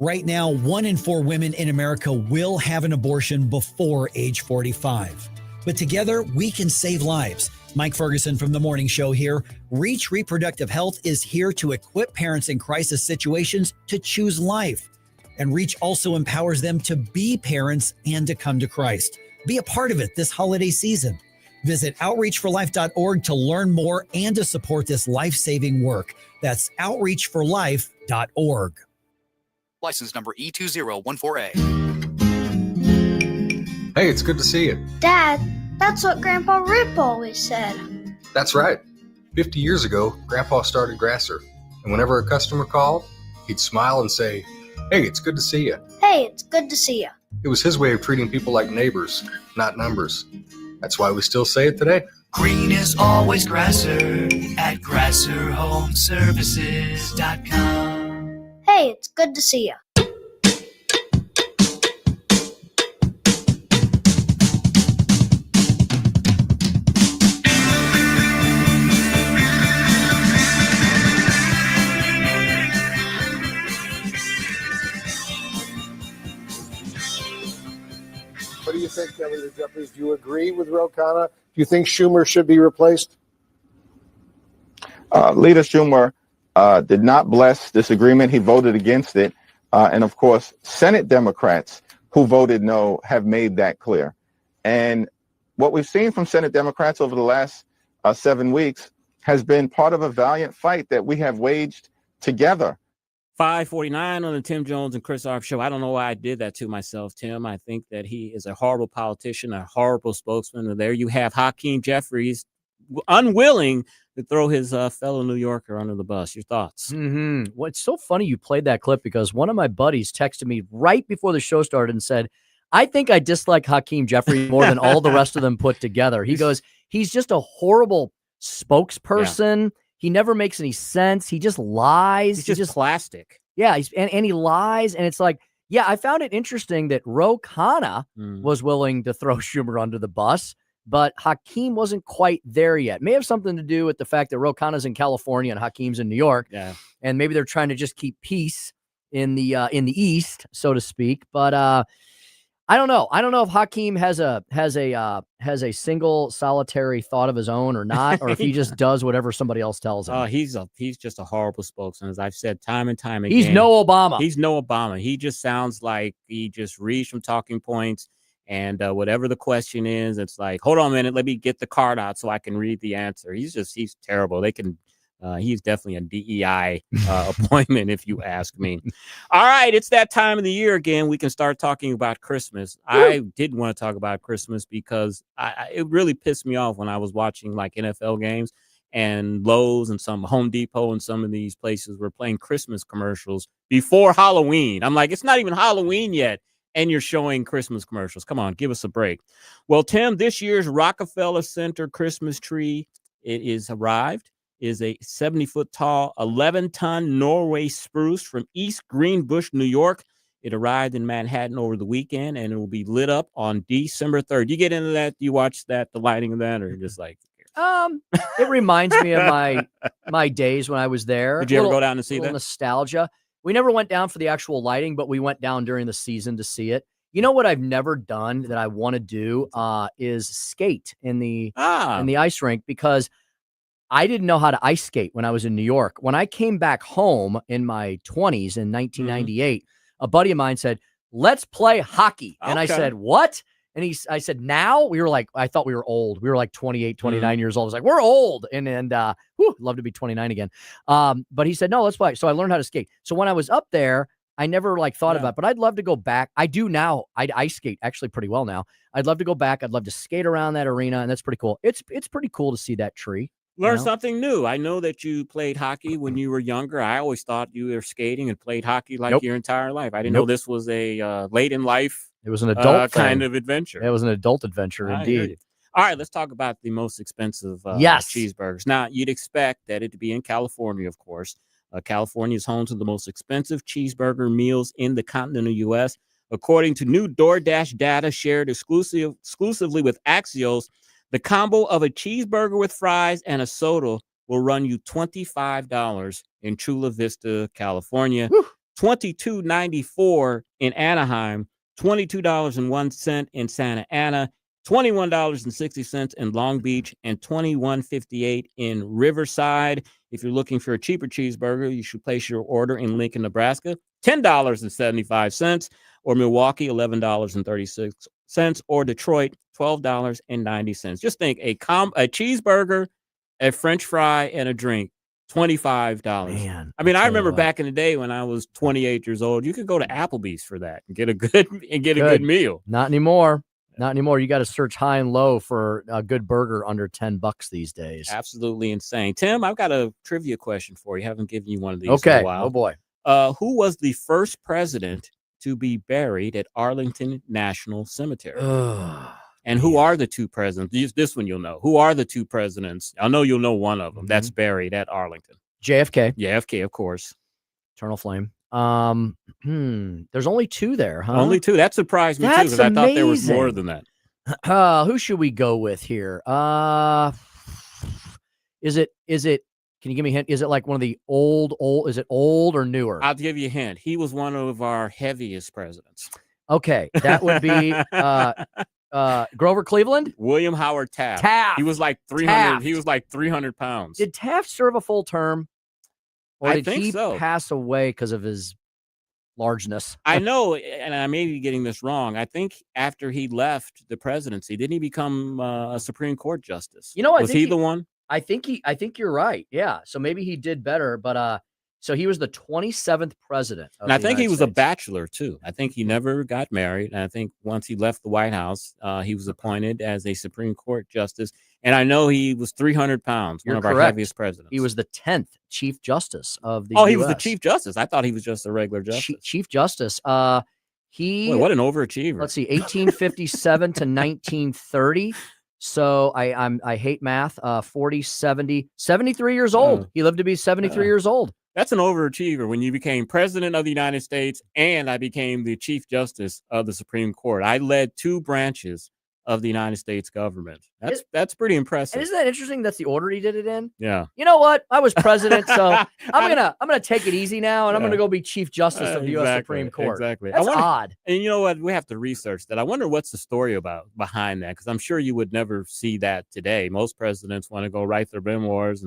Right now, 1 in 4 women in America will have an abortion before age 45. But together, we can save lives. Mike Ferguson from The Morning Show here. Reach Reproductive Health is here to equip parents in crisis situations to choose life. And Reach also empowers them to be parents and to come to Christ. Be a part of it this holiday season. Visit outreachforlife.org to learn more and to support this life-saving work. That's outreachforlife.org.
License number E2014A.
Hey, it's good to see you.
Dad, that's what Grandpa Rip always said.
That's right. 50 years ago, Grandpa started Grasser. And whenever a customer called, he'd smile and say, "Hey, it's good to see you."
Hey, it's good to see you.
It was his way of treating people like neighbors, not numbers. That's why we still say it today.
Green is always Grasser at GrasserHomeservices.com.
Hey, it's good to see you.
What do you think, Kelly the Jeffries? Do you agree with Ro Khanna? Do you think Schumer should be replaced?
Leader Schumer did not bless this agreement. He voted against it. And of course, Senate Democrats who voted no have made that clear. And what we've seen from Senate Democrats over the last 7 weeks has been part of a valiant fight that we have waged together.
5:49 on the Tim Jones and Chris Arps show. I don't know why I did that to myself, Tim. I think that he is a horrible politician, a horrible spokesman. And there you have Hakeem Jeffries unwilling to throw his fellow New Yorker under the bus. Your thoughts?
Mm-hmm. Well, it's so funny you played that clip because one of my buddies texted me right before the show started and said, I think I dislike Hakeem Jeffrey more than all the rest of them put together. He goes, he's just a horrible spokesperson. Yeah. He never makes any sense. He just lies.
He's just plastic.
Yeah, and he lies. And it's like, yeah, I found it interesting that Ro Khanna was willing to throw Schumer under the bus, but Hakeem wasn't quite there yet. May have something to do with the fact that Ro Khanna's in California and Hakeem's in New York.
Yeah. And
maybe they're trying to just keep peace in the East, so to speak. But I don't know. I don't know if Hakeem has a single solitary thought of his own or not, or if he just does whatever somebody else tells him.
He's just a horrible spokesman, as I've said time and time again.
He's no Obama.
He's no Obama. He just sounds like he just reads from talking points, and whatever the question is, it's like, hold on a minute, let me get the card out so I can read the answer. He's terrible. He's definitely a DEI appointment, if you ask me. All right, it's that time of the year again. We can start talking about Christmas. I did want to talk about Christmas because it really pissed me off when I was watching like NFL games and Lowe's and some Home Depot and some of these places were playing Christmas commercials before Halloween. I'm like, it's not even Halloween yet, and you're showing Christmas commercials. Come on, give us a break. Well, Tim, this year's Rockefeller Center Christmas tree, it is arrived. Is a 70-foot tall, 11-ton Norway spruce from East Greenbush, New York. It arrived in Manhattan over the weekend, and it will be lit up on December 3rd. You get into that? You watch that, the lighting of that, or just like?
It reminds me of my days when I was there.
Did you ever go down to see that?
Nostalgia. We never went down for the actual lighting, but we went down during the season to see it. You know what I've never done that I want to do is skate in the ice rink, because I didn't know how to ice skate when I was in New York. When I came back home in my 20s in 1998, a buddy of mine said, let's play hockey. And I said, what? And I said, now? We were like, I thought we were old. We were like 28, 29 years old. I was like, we're old. And love to be 29 again. But he said, no, let's play. So I learned how to skate. So when I was up there, I never thought about it, but I'd love to go back. I do now. I ice skate actually pretty well now. I'd love to go back. I'd love to skate around that arena. And that's pretty cool. It's pretty cool to see that tree.
Learn something new. I know that you played hockey when you were younger. I always thought you were skating and played hockey your entire life. I didn't know this was a late in life.
It was an adult
kind of adventure.
It was an adult adventure, indeed.
All right, let's talk about the most expensive cheeseburgers. Now, you'd expect that it to be in California, of course. California is home to the most expensive cheeseburger meals in the continental U.S. According to new DoorDash data shared exclusively with Axios, the combo of a cheeseburger with fries and a soda will run you $25 in Chula Vista, California, $22.94 in Anaheim, $22.01 in Santa Ana, $21.60 in Long Beach, and $21.58 in Riverside. If you're looking for a cheaper cheeseburger, you should place your order in Lincoln, Nebraska, $10.75, or Milwaukee, $11.36, or Detroit, $12.90. Just think a cheeseburger, a French fry, and a drink, $25.
Man,
I mean, I remember back in the day when I was 28 years old, you could go to Applebee's for that and get a good meal.
Not anymore. Not anymore. You got to search high and low for a good burger under $10 these days.
Absolutely insane. Tim, I've got a trivia question for you. Haven't given you one of these
in
a while.
Oh boy.
Who was the first president to be buried at Arlington National Cemetery? And who are the two presidents? This one you'll know. Who are the two presidents? I know you'll know one of them that's buried at Arlington.
JFK.
JFK, of course.
Eternal flame. There's only two there, huh?
Only two. That surprised me too, because I thought there was more than that.
Who should we go with here? Is it? Can you give me a hint? Is it like one of the old? Is it old or newer?
I'll give you a hint. He was one of our heaviest presidents.
Okay, that would be Grover Cleveland.
William Howard Taft.
Taft.
He was like 300. He was like 300 pounds.
Did Taft serve a full term? Or
I
did
think
he
so.
pass away because of his largeness?
I know, and I may be getting this wrong. I think after he left the presidency, didn't he become a Supreme Court justice?
You know,
was he the one?
I think you're right. Yeah. So maybe he did better, but so he was the 27th president.
And I think he was a bachelor too. I think he never got married. And I think once he left the White House, he was appointed as a Supreme Court justice. And I know he was 300 pounds,
You're
one of our
correct.
heaviest presidents.
He was the 10th Chief Justice of the
Oh,
US.
he was the Chief Justice. I thought he was just a regular justice.
Chief Justice. He
Boy, what an overachiever.
Let's see, 1857 to 1930. So I hate math. 40, 70, 73 years old. He lived to be 73 years old.
That's an overachiever when you became president of the United States and I became the Chief Justice of the Supreme Court. I led 2 branches of the United States government. That's pretty impressive.
And isn't that interesting? That's the order he did it in.
Yeah.
You know what? I was president, so I'm gonna take it easy now, and I'm gonna go be Chief Justice of the U.S. Supreme Court.
Exactly.
That's odd.
And you know what? We have to research that. I wonder what's the story behind that, because I'm sure you would never see that today. Most presidents want to go write their memoirs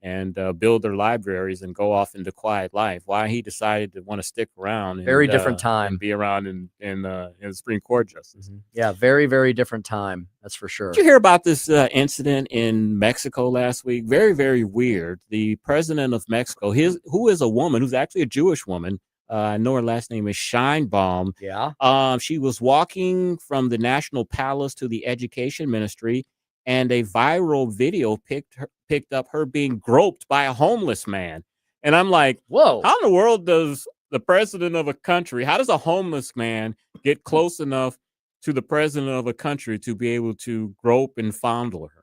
and build their libraries and go off into quiet life. Why he decided to want to stick around?
Very different time.
And be around in the Supreme Court justice.
Yeah, very, very different time. That's for sure.
Did you hear about this incident in Mexico last week? Very, very weird. The president of Mexico, who is a woman, who's actually a Jewish woman. I know her last name is Scheinbaum.
Yeah.
She was walking from the National Palace to the Education Ministry, and a viral video picked up her being groped by a homeless man. And I'm like,
whoa,
how in the world does the president of a country, how does a homeless man get close enough to the president of a country to be able to grope and fondle her?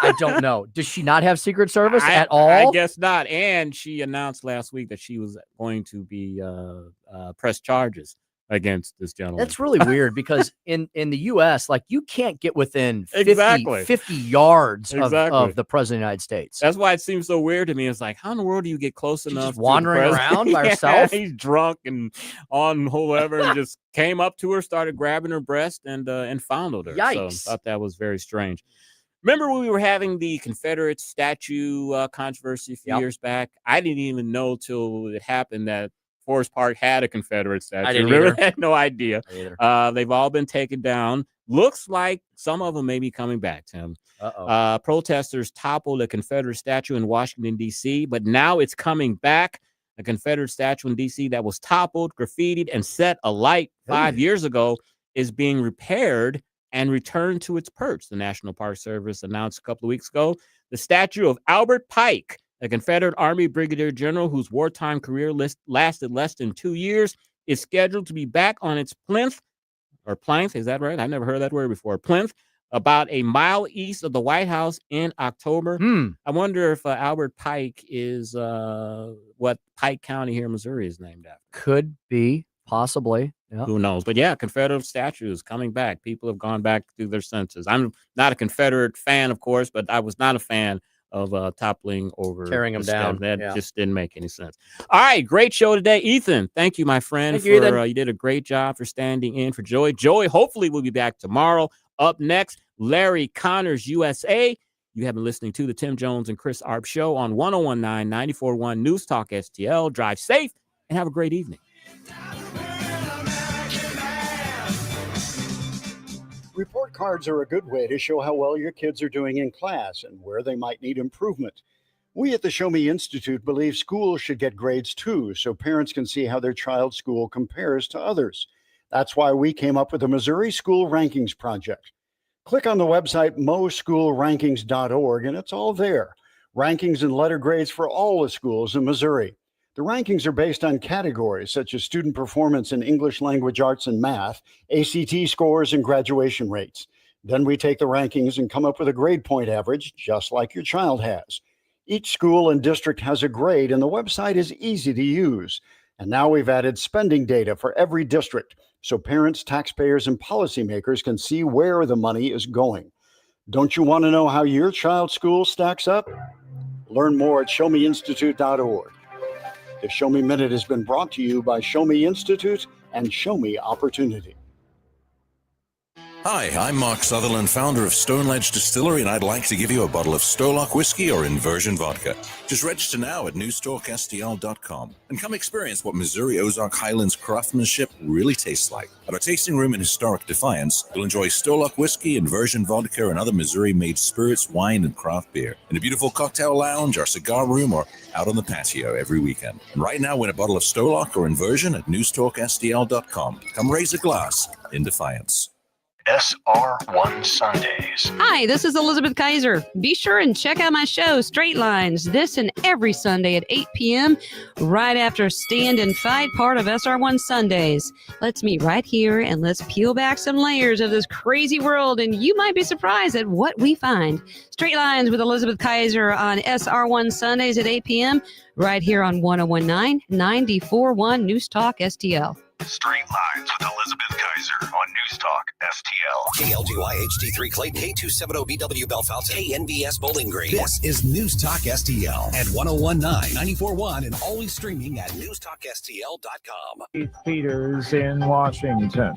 I don't know. Does she not have Secret Service at all?
I guess not. And she announced last week that she was going to be press charges against this gentleman.
That's really weird because in the U.S., like, you can't get within 50 yards of the president of the United States.
That's why it seems so weird to me. It's like, how in the world do you get close enough?
Just wandering around by herself?
He's drunk and on whoever, and just came up to her, started grabbing her breast and fondled her.
Yikes.
So I thought that was very strange. Remember when we were having the Confederate statue controversy a few years back? I didn't even know till it happened that Forest Park had a Confederate statue.
I didn't
really
either.
had no idea.
Either.
They've all been taken down. Looks like some of them may be coming back, Tim. Protesters toppled a Confederate statue in Washington, D.C., but now it's coming back. A Confederate statue in D.C. that was toppled, graffitied, and set alight 5 years ago is being repaired and returned to its perch. The National Park Service announced a couple of weeks ago the statue of Albert Pike, a Confederate Army brigadier general whose wartime career lasted less than 2 years, is scheduled to be back on its plinth, is that right? I never heard that word before. Plinth, about a mile east of the White House in October. I wonder if Albert Pike is what Pike County here in Missouri is named after.
Could be, possibly. Yeah.
Who knows? But yeah, Confederate statues coming back. People have gone back through their senses. I'm not a Confederate fan, of course, but I was not a fan of toppling over,
tearing them down.
That just didn't make any sense. All right, great show today, Ethan. Thank you, my friend.
Thank you, Ethan.
You did a great job for standing in for Joey. Joey, hopefully, will be back tomorrow. Up next, Larry Connors, USA. You have been listening to the Tim Jones and Chris Arps show on 1019 94.1 News Talk STL. Drive safe and have a great evening.
Report cards are a good way to show how well your kids are doing in class and where they might need improvement. We at the Show Me Institute believe schools should get grades too, so parents can see how their child's school compares to others. That's why we came up with the Missouri School Rankings Project. Click on the website moschoolrankings.org and it's all there. Rankings and letter grades for all the schools in Missouri. The rankings are based on categories such as student performance in English language arts and math, ACT scores, and graduation rates. Then we take the rankings and come up with a grade point average, just like your child has. Each school and district has a grade, and the website is easy to use. And now we've added spending data for every district, so parents, taxpayers, and policymakers can see where the money is going. Don't you want to know how your child's school stacks up? Learn more at showmeinstitute.org. The Show Me Minute has been brought to you by Show Me Institute and Show Me Opportunity.
Hi, I'm Mark Sutherland, founder of Stone Ledge Distillery, and I'd like to give you a bottle of Stolock whiskey or Inversion vodka. Just register now at newstalkstl.com and come experience what Missouri Ozark Highlands craftsmanship really tastes like. At our tasting room in historic Defiance, you'll enjoy Stolock whiskey, Inversion vodka, and other Missouri-made spirits, wine, and craft beer in a beautiful cocktail lounge, our cigar room, or out on the patio every weekend. And right now, win a bottle of Stolock or Inversion at newstalkstl.com. Come raise a glass in Defiance.
SR1 Sundays.
Hi, this is Elizabeth Kaiser. Be sure and check out my show, Straight Lines, this and every Sunday at 8 p.m., right after Stand and Fight, part of SR1 Sundays. Let's meet right here and let's peel back some layers of this crazy world, and you might be surprised at what we find. Straight Lines with Elizabeth Kaiser on SR1 Sundays at 8 p.m., right here on 1019 94.1 News Talk STL.
Straight Lines with Elizabeth Kaiser on News Talk STL.
KLGY HD3 Clayton, K270BW Belfast, KNBS Bowling Green. This is News Talk STL at 1019 94.1 and always streaming at newstalkstl.com.
Keith Peters in Washington.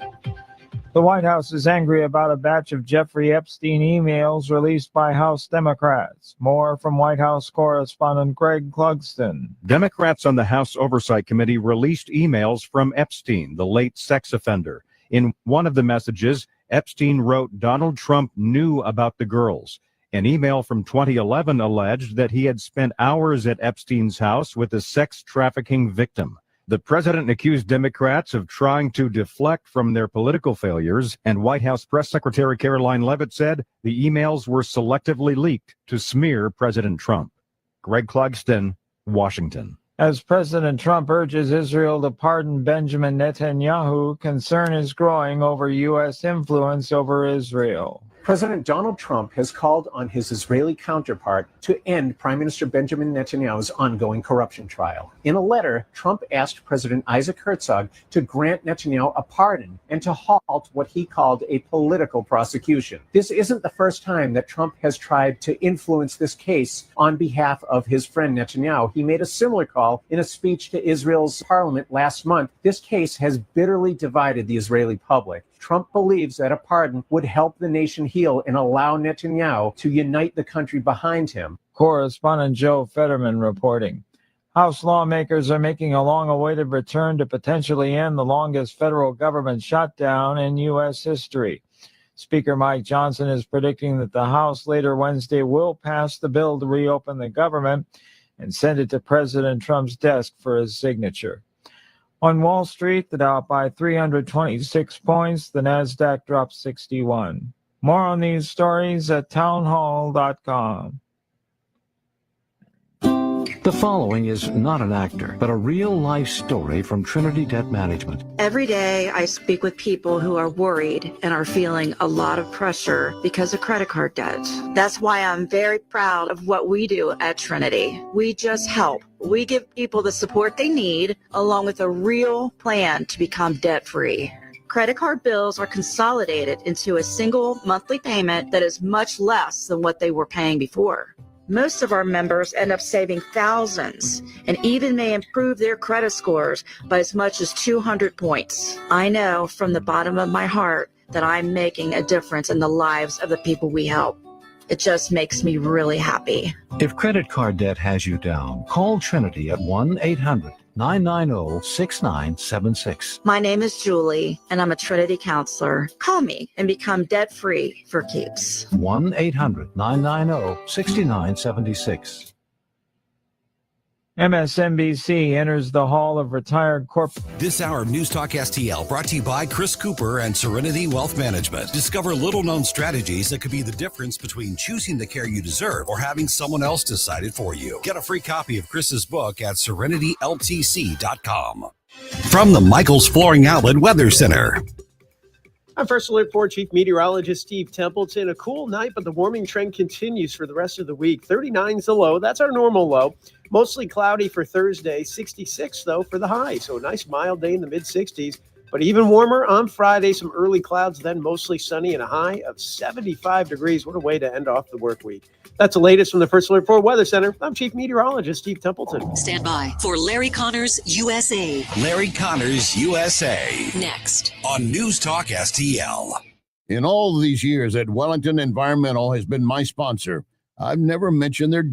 The White House is angry about a batch of Jeffrey Epstein emails released by House Democrats. More from White House correspondent Greg Clugston.
Democrats on the House Oversight Committee released emails from Epstein, the late sex offender. In one of the messages, Epstein wrote Donald Trump knew about the girls. An email from 2011 alleged that he had spent hours at Epstein's house with a sex trafficking victim. The president accused Democrats of trying to deflect from their political failures, and White House Press Secretary Caroline Leavitt said the emails were selectively leaked to smear President Trump. Greg Clugston, Washington.
As President Trump urges Israel to pardon Benjamin Netanyahu, concern is growing over U.S. influence over Israel.
President Donald Trump has called on his Israeli counterpart to end Prime Minister Benjamin Netanyahu's ongoing corruption trial. In a letter, Trump asked President Isaac Herzog to grant Netanyahu a pardon and to halt what he called a political prosecution. This isn't the first time that Trump has tried to influence this case on behalf of his friend Netanyahu. He made a similar call in a speech to Israel's parliament last month. This case has bitterly divided the Israeli public. Trump believes that a pardon would help the nation heal and allow Netanyahu to unite the country behind him.
Correspondent Joe Fetterman reporting. House lawmakers are making a long-awaited return to potentially end the longest federal government shutdown in U.S. history. Speaker Mike Johnson is predicting that the House later Wednesday will pass the bill to reopen the government and send it to President Trump's desk for his signature. On Wall Street, the Dow by 326 points, the Nasdaq dropped 61. More on these stories at townhall.com.
The following is not an actor, but a real-life story from Trinity Debt Management.
Every day I speak with people who are worried and are feeling a lot of pressure because of credit card debt. That's why I'm very proud of what we do at Trinity. We just help. We give people the support they need, along with a real plan to become debt-free. Credit card bills are consolidated into a single monthly payment that is much less than what they were paying before. Most of our members end up saving thousands and even may improve their credit scores by as much as 200 points. I know from the bottom of my heart that I'm making a difference in the lives of the people we help. It just makes me really happy.
If credit card debt has you down, call Trinity at 1-800-990-6976.
My name is Julie, and I'm a Trinity counselor. Call me and become debt-free for keeps.
1-800-990-6976.
MSNBC enters the Hall of Retired Corporate.
This hour of News Talk STL brought to you by Chris Cooper and Serenity Wealth Management. Discover little-known strategies that could be the difference between choosing the care you deserve or having someone else decide it for you. Get a free copy of Chris's book at serenityltc.com. From the Michaels Flooring Outlet Weather Center.
I'm First Alert 4 Chief Meteorologist Steve Templeton. A cool night, but the warming trend continues for the rest of the week. 39 is the low. That's our normal low. Mostly cloudy for Thursday. 66, though, for the high. So a nice mild day in the mid-60s. But even warmer on Friday. Some early clouds, then mostly sunny and a high of 75 degrees. What a way to end off the work week. That's the latest from the First Alert 4 Weather Center. I'm Chief Meteorologist Steve Templeton.
Stand by for Larry Connors USA.
Larry Connors USA.
Next
on News Talk STL.
In all these years that Wellington Environmental has been my sponsor, I've never mentioned their